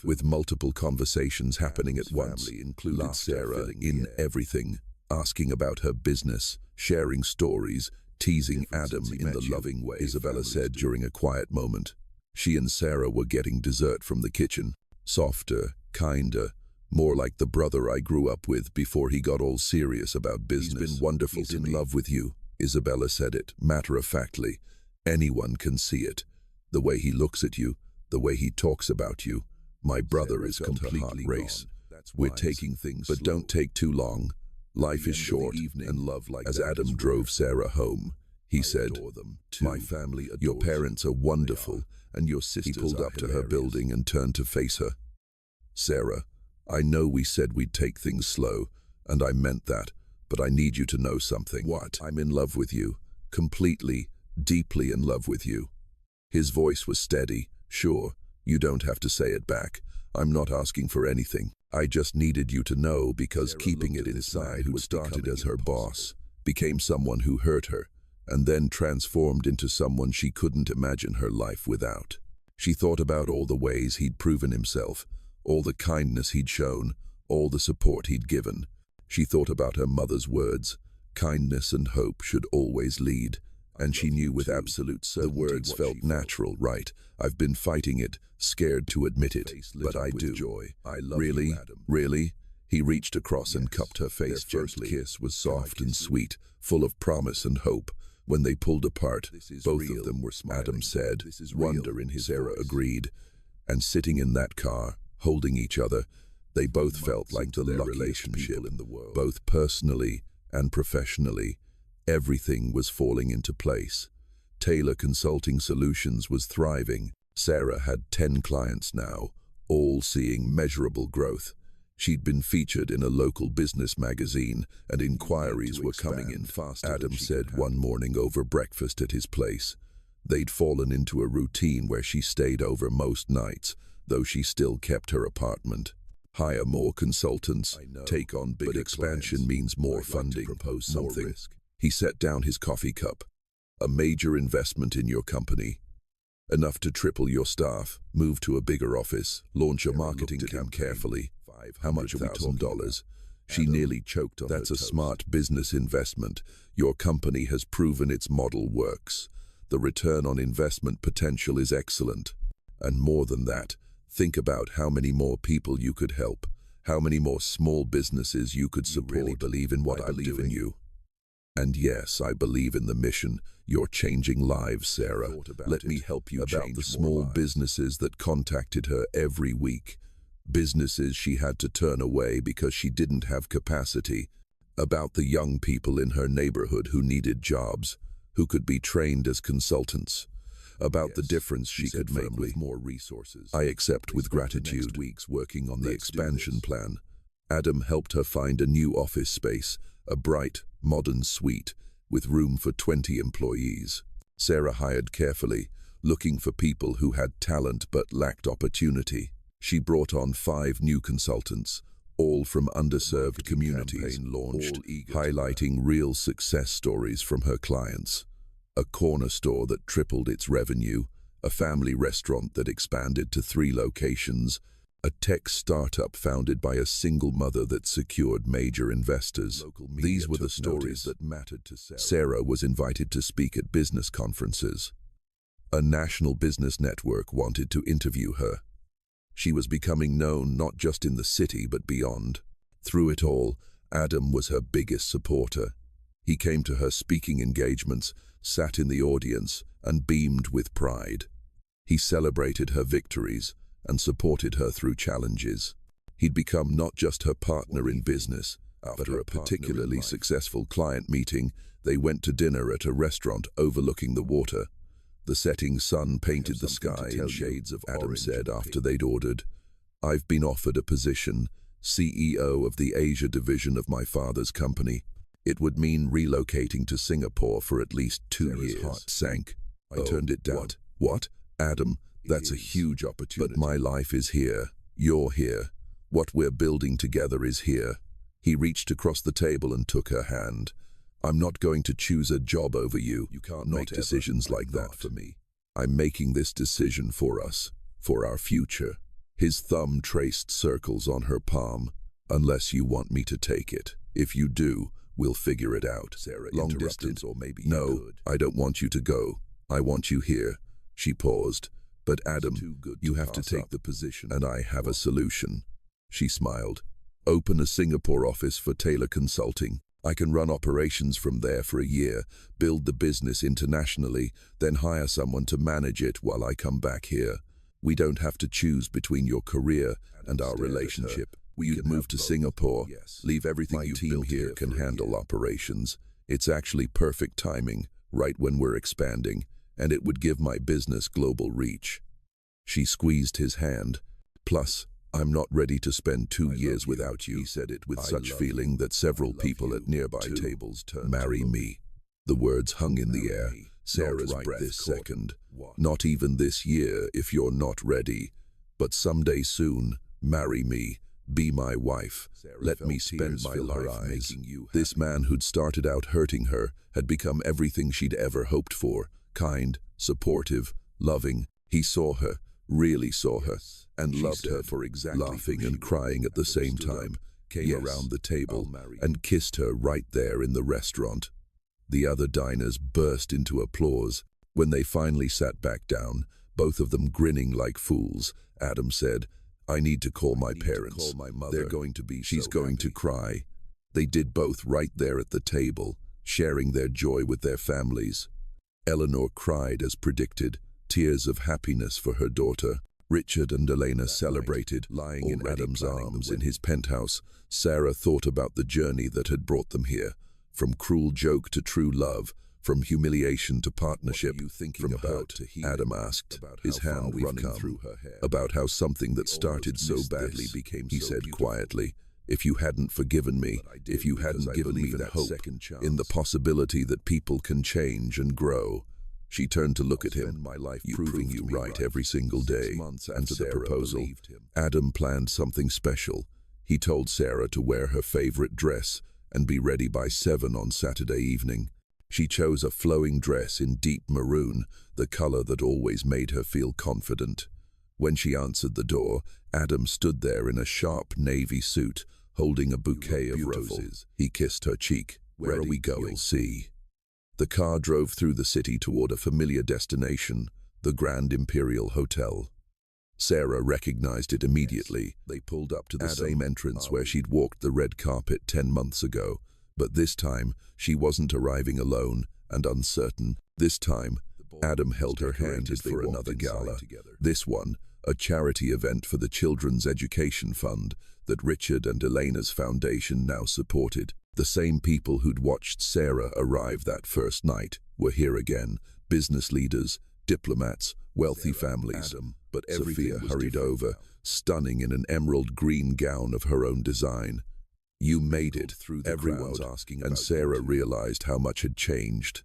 with multiple conversations happening at once. Included Sarah in everything, asking about her business, sharing stories, teasing Adam in the loving way. Isabella said during a quiet moment. She and Sarah were getting dessert from the kitchen. "Softer, kinder, more like the brother I grew up with before he got all serious about business. He's been wonderful to me. In love with you." Isabella said it, matter-of-factly. "Anyone can see it. The way he looks at you, the way he talks about you. My brother is completely race. We're taking things slow, but don't take too long. Life is short, and love like as Adam drove Sarah home, he said, "My family, your parents are wonderful, and your sisters." He pulled up to her building and turned to face her. "Sarah, I know we said we'd take things slow, and I meant that, but I need you to know something." "What?" "I'm in love with you. Completely, deeply in love with you." His voice was steady. "Sure, you don't have to say it back. I'm not asking for anything. I just needed you to know because Sarah keeping it inside, who started as her boss, became someone who hurt her, and then transformed into someone she couldn't imagine her life without." She thought about all the ways he'd proven himself, all the kindness he'd shown, all the support he'd given. She thought about her mother's words, "Kindness and hope should always lead." And she knew with absolute certainty the words felt natural, right? "I've been fighting it, scared to admit it, but I do." "I love really? You, Adam." "Really?" He reached across and cupped her face gently. Their first kiss was soft and sweet, full of promise and hope. When they pulled apart, both of them were smiling. Adam said, wonder in his Sarah agreed. And sitting in that car, holding each other, they both felt like the luckiest people in the world. Both personally and professionally, everything was falling into place. Taylor Consulting Solutions was thriving. Sarah had 10 clients now, all seeing measurable growth. She'd been featured in a local business magazine, and inquiries were coming in faster. Adam said one morning over breakfast at his place. They'd fallen into a routine where she stayed over most nights, though she still kept her apartment. Hire more consultants, take on big expansion means more funding, propose something. He set down his coffee cup. A major investment in your company. Enough to triple your staff, move to a bigger office, launch a marketing campaign carefully. How much are we talking? She nearly choked on That's a smart business investment. Your company has proven its model works. The return on investment potential is excellent. And more than that, think about how many more people you could help, how many more small businesses you could support. You really believe in what I'm doing you? And yes, I believe in the mission. You're changing lives, Sarah. Let me help you about the small businesses that contacted her every week. Businesses she had to turn away because she didn't have capacity. About the young people in her neighborhood who needed jobs, who could be trained as consultants. About the difference she could make with more resources. I accept with gratitude. Weeks working on the expansion plan. Adam helped her find a new office space, a bright, modern suite with room for 20 employees. Sarah hired carefully, looking for people who had talent but lacked opportunity. She brought on 5 new consultants, all from underserved communities, launched, highlighting real success stories from her clients. A corner store that tripled its revenue, a family restaurant that expanded to 3 locations, a tech startup founded by a single mother that secured major investors. These were the stories that mattered to Sarah. Sarah was invited to speak at business conferences. A national business network wanted to interview her. She was becoming known not just in the city but beyond. Through it all, Adam was her biggest supporter. He came to her speaking engagements, sat in the audience, and beamed with pride. He celebrated her victories and supported her through challenges. He'd become not just her partner in business. After a particularly successful client meeting, they went to dinner at a restaurant overlooking the water. The setting sun painted the sky in shades of orange. Adam said after they'd ordered, "I've been offered a position, CEO of the Asia division of my father's company. It would mean relocating to Singapore for at least 2 years." Heart sank. I turned it down. What? Adam, that's a huge opportunity. But my life is here. You're here. What we're building together is here. He reached across the table and took her hand. I'm not going to choose a job over you. You can't make decisions like that for me. I'm making this decision for us, for our future. His thumb traced circles on her palm. Unless you want me to take it. If you do, we'll figure it out. Sarah, long distance or maybe no, I don't want you to go. I want you here. She paused. But Adam, you have to take the position, and I have a solution. She smiled. Open a Singapore office for Taylor Consulting. I can run operations from there for a year, build the business internationally, then hire someone to manage it while I come back here. We don't have to choose between your career and our relationship. You'd move to Singapore, leave everything you built here can handle operations. It's actually perfect timing, right when we're expanding, and it would give my business global reach. She squeezed his hand. Plus, I'm not ready to spend 2 years without you. He said it with such feeling that several people at nearby tables turned. Marry me. The words hung in the air. Sarah's breath this second. Not even this year if you're not ready. But someday soon, marry me. Be my wife. Let me spend my life making you happy. This man who'd started out hurting her had become everything she'd ever hoped for. Kind, supportive, loving. He saw her, really saw her, and loved her for exactly laughing and crying at the same time, came around the table and kissed her right there in the restaurant. The other diners burst into applause. When they finally sat back down, both of them grinning like fools, Adam said, I need to call my parents. They're going to be She's going to cry. They did both right there at the table. sharing their joy with their families. Eleanor cried as predicted, tears of happiness for her daughter. Richard and Elena celebrated, lying in Adam's arms in his penthouse. Sarah thought about the journey that had brought them here, from cruel joke to true love, from humiliation to partnership. From hurt, Adam asked, his hand running through her hair. About how something that started so badly became so beautiful. He said quietly, if you hadn't forgiven me, if you hadn't given me that hope in the possibility that people can change and grow. She turned to look at him. You proving you right every single day. After the proposal, Adam planned something special. He told Sarah to wear her favorite dress and be ready by 7 on Saturday evening. She chose a flowing dress in deep maroon, the color that always made her feel confident. When she answered the door, Adam stood there in a sharp navy suit, holding a bouquet of roses. He kissed her cheek. Where are we going? You'll see. The car drove through the city toward a familiar destination, the Grand Imperial Hotel. Sarah recognized it immediately. They pulled up to the same entrance where she'd walked the red carpet 10 months ago. But this time, she wasn't arriving alone and uncertain. This time, Adam held her hand for another gala. This one, a charity event for the Children's Education Fund that Richard and Elena's foundation now supported. The same people who'd watched Sarah arrive that first night were here again, business leaders, diplomats, wealthy families. But Sophia hurried over, stunning in an emerald green gown of her own design. You made it, everyone's asking, and Sarah realized how much had changed.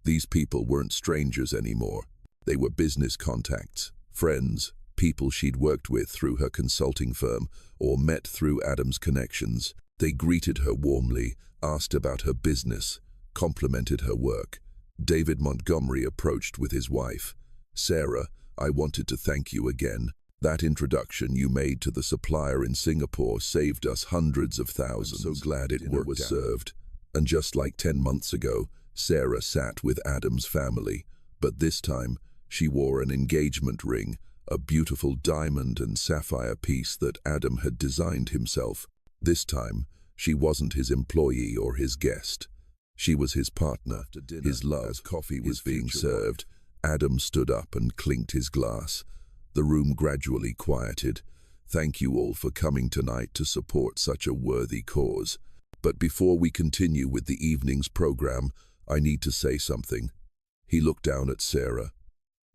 These people weren't strangers anymore. They were business contacts, friends, people she'd worked with through her consulting firm or met through Adam's connections. They greeted her warmly, asked about her business, complimented her work. David Montgomery approached with his wife. Sarah, I wanted to thank you again. That introduction you made to the supplier in Singapore saved us hundreds of thousands. I'm so glad it was served. And just like 10 months ago, Sarah sat with Adam's family. But this time, she wore an engagement ring, a beautiful diamond and sapphire piece that Adam had designed himself. This time, she wasn't his employee or his guest. She was his partner, his love. As coffee was being served, Adam stood up and clinked his glass. The room gradually quieted. Thank you all for coming tonight to support such a worthy cause. But before we continue with the evening's program, I need to say something. He looked down at Sarah.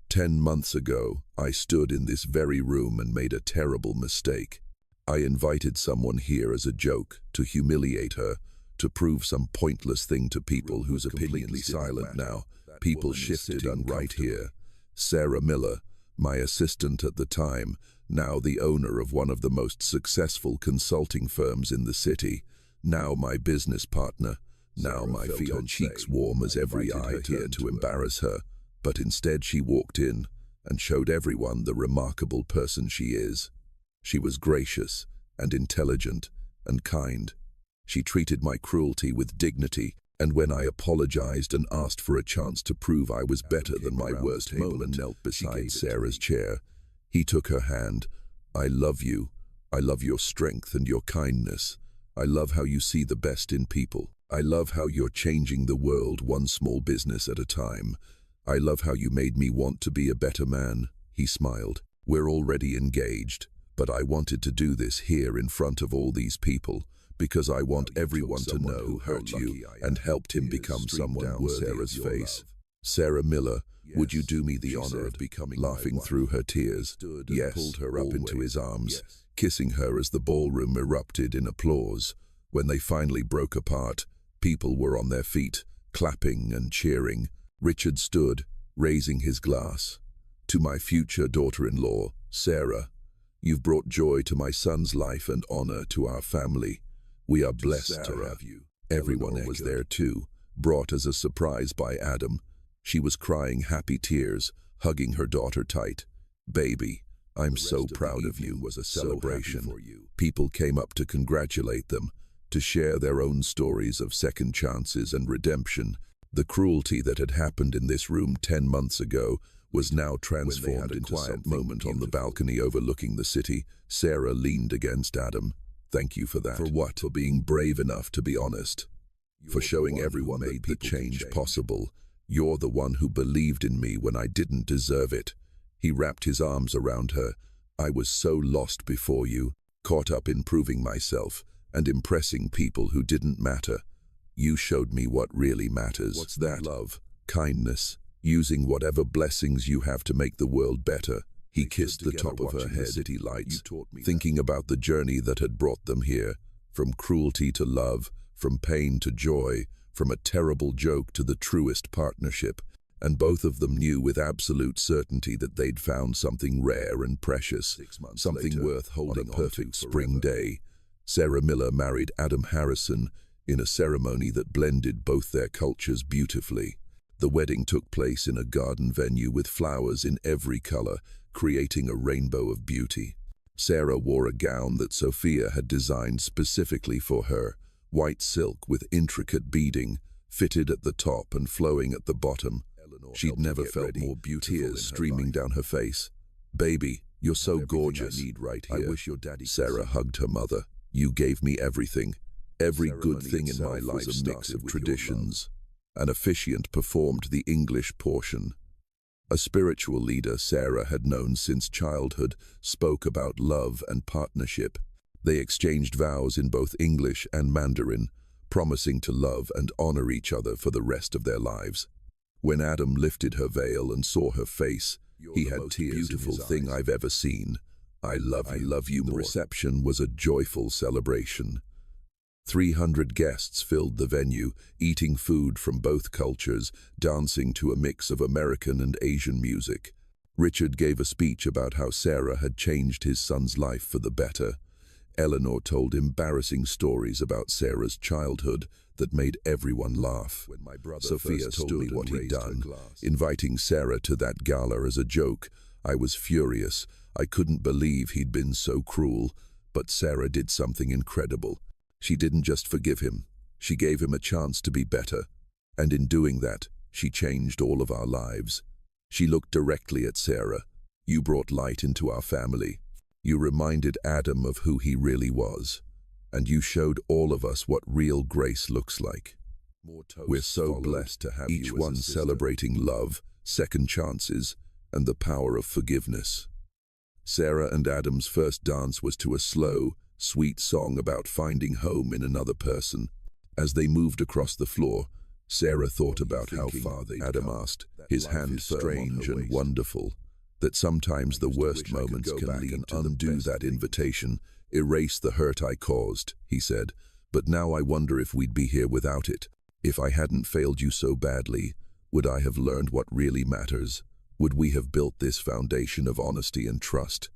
10 months ago, I stood in this very room and made a terrible mistake. I invited someone here as a joke, to humiliate her, to prove some pointless thing to people whose opinions silent now. People shifted right here. Sarah Miller, my assistant at the time, now the owner of one of the most successful consulting firms in the city, now my business partner, now my fiancé. Cheeks warm as every eye here to embarrass her, but instead she walked in and showed everyone the remarkable person she is. She was gracious and intelligent and kind. She treated my cruelty with dignity, and when I apologized and asked for a chance to prove I was better than my worst moment, knelt beside Sarah's chair. He took her hand. I love you. I love your strength and your kindness. I love how you see the best in people. I love how you're changing the world one small business at a time. I love how you made me want to be a better man. He smiled. We're already engaged, but I wanted to do this here in front of all these people, because I want everyone to know who hurt you and helped him become someone worthy. Sarah's face. Sarah Miller, would you do me the honor of becoming laughing through her tears? Yes, pulled her up into his arms, kissing her as the ballroom erupted in applause. When they finally broke apart, people were on their feet, clapping and cheering. Richard stood, raising his glass. To my future daughter-in-law, Sarah, you've brought joy to my son's life and honor to our family. We are blessed to have you. Everyone was there too, brought as a surprise by Adam. She was crying happy tears, hugging her daughter tight. Baby, I'm so proud of you. Was a celebration. People came up to congratulate them, to share their own stories of second chances and redemption. The cruelty that had happened in this room 10 months ago was now transformed into a quiet moment on the balcony overlooking the city. Sarah leaned against Adam. Thank you for that. For what? For being brave enough to be honest. for showing everyone that the change possible. You're the one who believed in me when I didn't deserve it. He wrapped his arms around her. I was so lost before you, caught up in proving myself and impressing people who didn't matter. You showed me what really matters. What's that? Love, kindness, using whatever blessings you have to make the world better. He kissed the top of her head, city lights, thinking about the journey that had brought them here, from cruelty to love, from pain to joy, from a terrible joke to the truest partnership, and both of them knew with absolute certainty that they'd found something rare and precious, something worth holding on. On a perfect spring day, Sarah Miller married Adam Harrison in a ceremony that blended both their cultures beautifully. The wedding took place in a garden venue with flowers in every color, creating a rainbow of beauty. Sarah wore a gown that Sophia had designed specifically for her, white silk with intricate beading, fitted at the top and flowing at the bottom. She'd never felt more beautiful, tears streaming down her face. "Baby, you're so gorgeous. I wish your daddy." Sarah hugged her mother. "You gave me everything. Every good thing in my life." A mix of traditions. An officiant performed the English portion. A spiritual leader Sarah had known since childhood spoke about love and partnership. They exchanged vows in both English and Mandarin, promising to love and honor each other for the rest of their lives. When Adam lifted her veil and saw her face, he had tears. "Beautiful thing I've ever seen. I love you more." The reception was a joyful celebration. 300 guests filled the venue, eating food from both cultures, dancing to a mix of American and Asian music. Richard gave a speech about how Sarah had changed his son's life for the better. Eleanor told embarrassing stories about Sarah's childhood that made everyone laugh. When my brother Sophia told me what he'd done, inviting Sarah to that gala as a joke, I was furious. I couldn't believe he'd been so cruel, but Sarah did something incredible. She didn't just forgive him, she gave him a chance to be better. And in doing that, she changed all of our lives. She looked directly at Sarah. "You brought light into our family. You reminded Adam of who he really was. And you showed all of us what real grace looks like." We're so blessed to have each one celebrating love, second chances, and the power of forgiveness. Sarah and Adam's first dance was to a slow, sweet song about finding home in another person. As they moved across the floor, Sarah thought about how far they'd come. Adam asked, his hand strange and wonderful, that sometimes the worst moments can lead to undo that invitation, erase the hurt I caused, he said. But now I wonder if we'd be here without it. If I hadn't failed you so badly, would I have learned what really matters? Would we have built this foundation of honesty and trust?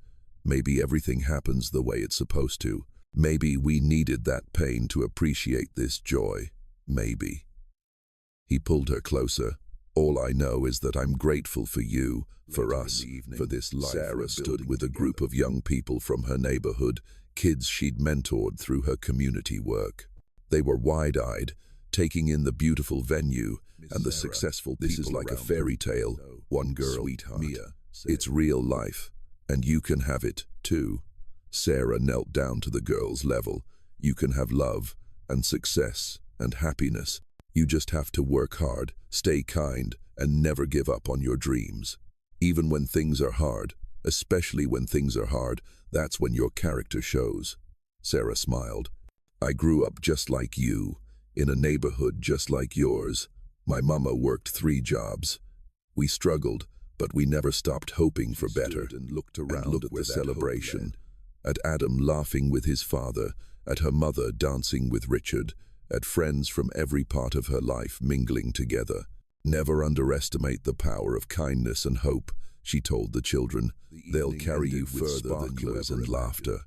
Maybe everything happens the way it's supposed to. Maybe we needed that pain to appreciate this joy. Maybe. He pulled her closer. "All I know is that I'm grateful for you, for us, for this life." Sarah stood with a group of young people from her neighborhood, kids she'd mentored through her community work. They were wide-eyed, taking in the beautiful venue and the successful people. "This is like a fairy tale," one girl, Mia, "It's real life. And you can have it, too." Sarah knelt down to the girl's level. "You can have love and success and happiness. You just have to work hard, stay kind, and never give up on your dreams. Even when things are hard, especially when things are hard, that's when your character shows." Sarah smiled. "I grew up just like you, in a neighborhood just like yours. My mama worked 3 jobs. We struggled, but we never stopped hoping for better." And looked around at the celebration, at Adam laughing with his father, at her mother dancing with Richard, at friends from every part of her life mingling together. "Never underestimate the power of kindness and hope," she told the children. "They'll carry you further than you ever and laughter."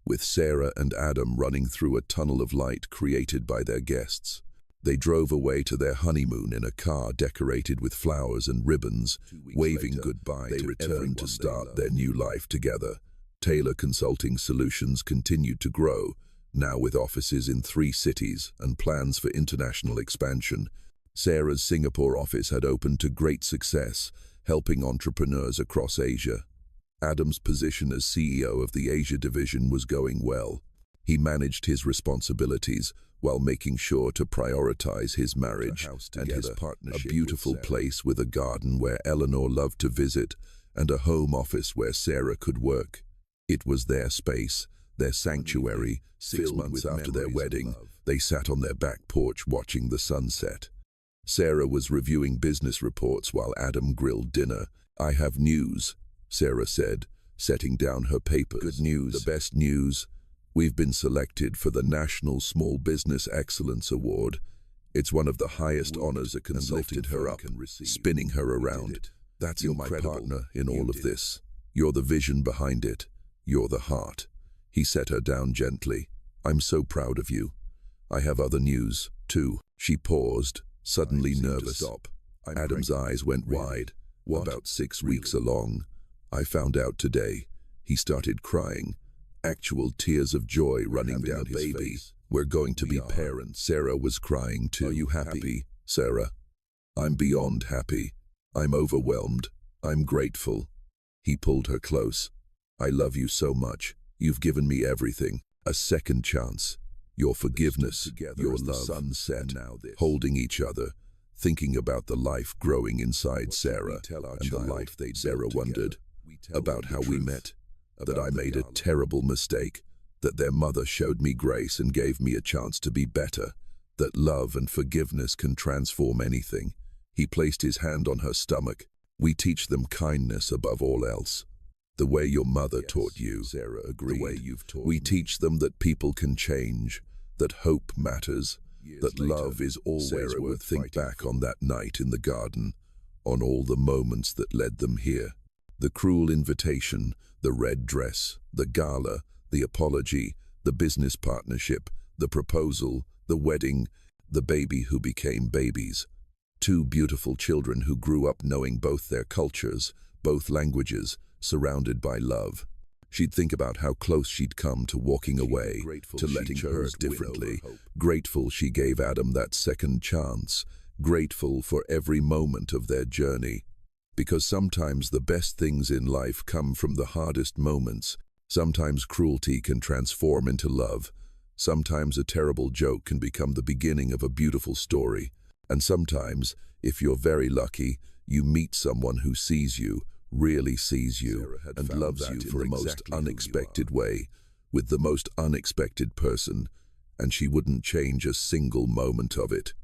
With Sarah and Adam running through a tunnel of light created by their guests, they drove away to their honeymoon in a car decorated with flowers and ribbons, waving goodbye to everyone to start their new life together. Taylor Consulting Solutions continued to grow, now with offices in 3 cities and plans for international expansion. Sarah's Singapore office had opened to great success, helping entrepreneurs across Asia. Adam's position as CEO of the Asia division was going well. He managed his responsibilities while making sure to prioritize his marriage and his partnership. A beautiful place with a garden where Eleanor loved to visit and a home office where Sarah could work. It was their space, their sanctuary. 6 months after their wedding, they sat on their back porch watching the sunset. Sarah was reviewing business reports while Adam grilled dinner. "I have news," Sarah said, setting down her papers. "Good news. The best news. We've been selected for the National Small Business Excellence Award. It's one of the highest honors a consultant her up, spinning her around. That's incredible. You're my partner in all of this. You're the vision behind it. You're the heart." He set her down gently. "I'm so proud of you. I have other news, too." She paused, suddenly nervous. Adam's eyes went wide. "About 6 weeks along. I found out today." He started crying, actual tears of joy running down his face. "We're going to be parents." Sarah was crying too. "Are you happy, Sarah?" "I'm beyond happy. I'm overwhelmed. I'm grateful." He pulled her close. "I love you so much. You've given me everything. A second chance. Your forgiveness, your love." Sunset, holding each other, thinking about the life growing inside Sarah and the life they'd. Sarah wondered about how we met, that I made a terrible mistake, that their mother showed me grace and gave me a chance to be better, that love and forgiveness can transform anything. He placed his hand on her stomach. "We teach them kindness above all else. The way your mother taught you." Sarah agreed. "The way you've taught me. We teach them that people can change, that hope matters, that love is always worth fighting." Sarah would think back on that night in the garden, on all the moments that led them here. The cruel invitation, the red dress, the gala, the apology, the business partnership, the proposal, the wedding, the baby who became babies. 2 beautiful children who grew up knowing both their cultures, both languages, surrounded by love. She'd think about how close she'd come to walking away, to letting her differently. Grateful she gave Adam that second chance. Grateful for every moment of their journey. Because sometimes the best things in life come from the hardest moments. Sometimes cruelty can transform into love. Sometimes a terrible joke can become the beginning of a beautiful story. And sometimes, if you're very lucky, you meet someone who sees you, really sees you, and loves you for the most unexpected way, with the most unexpected person, and she wouldn't change a single moment of it.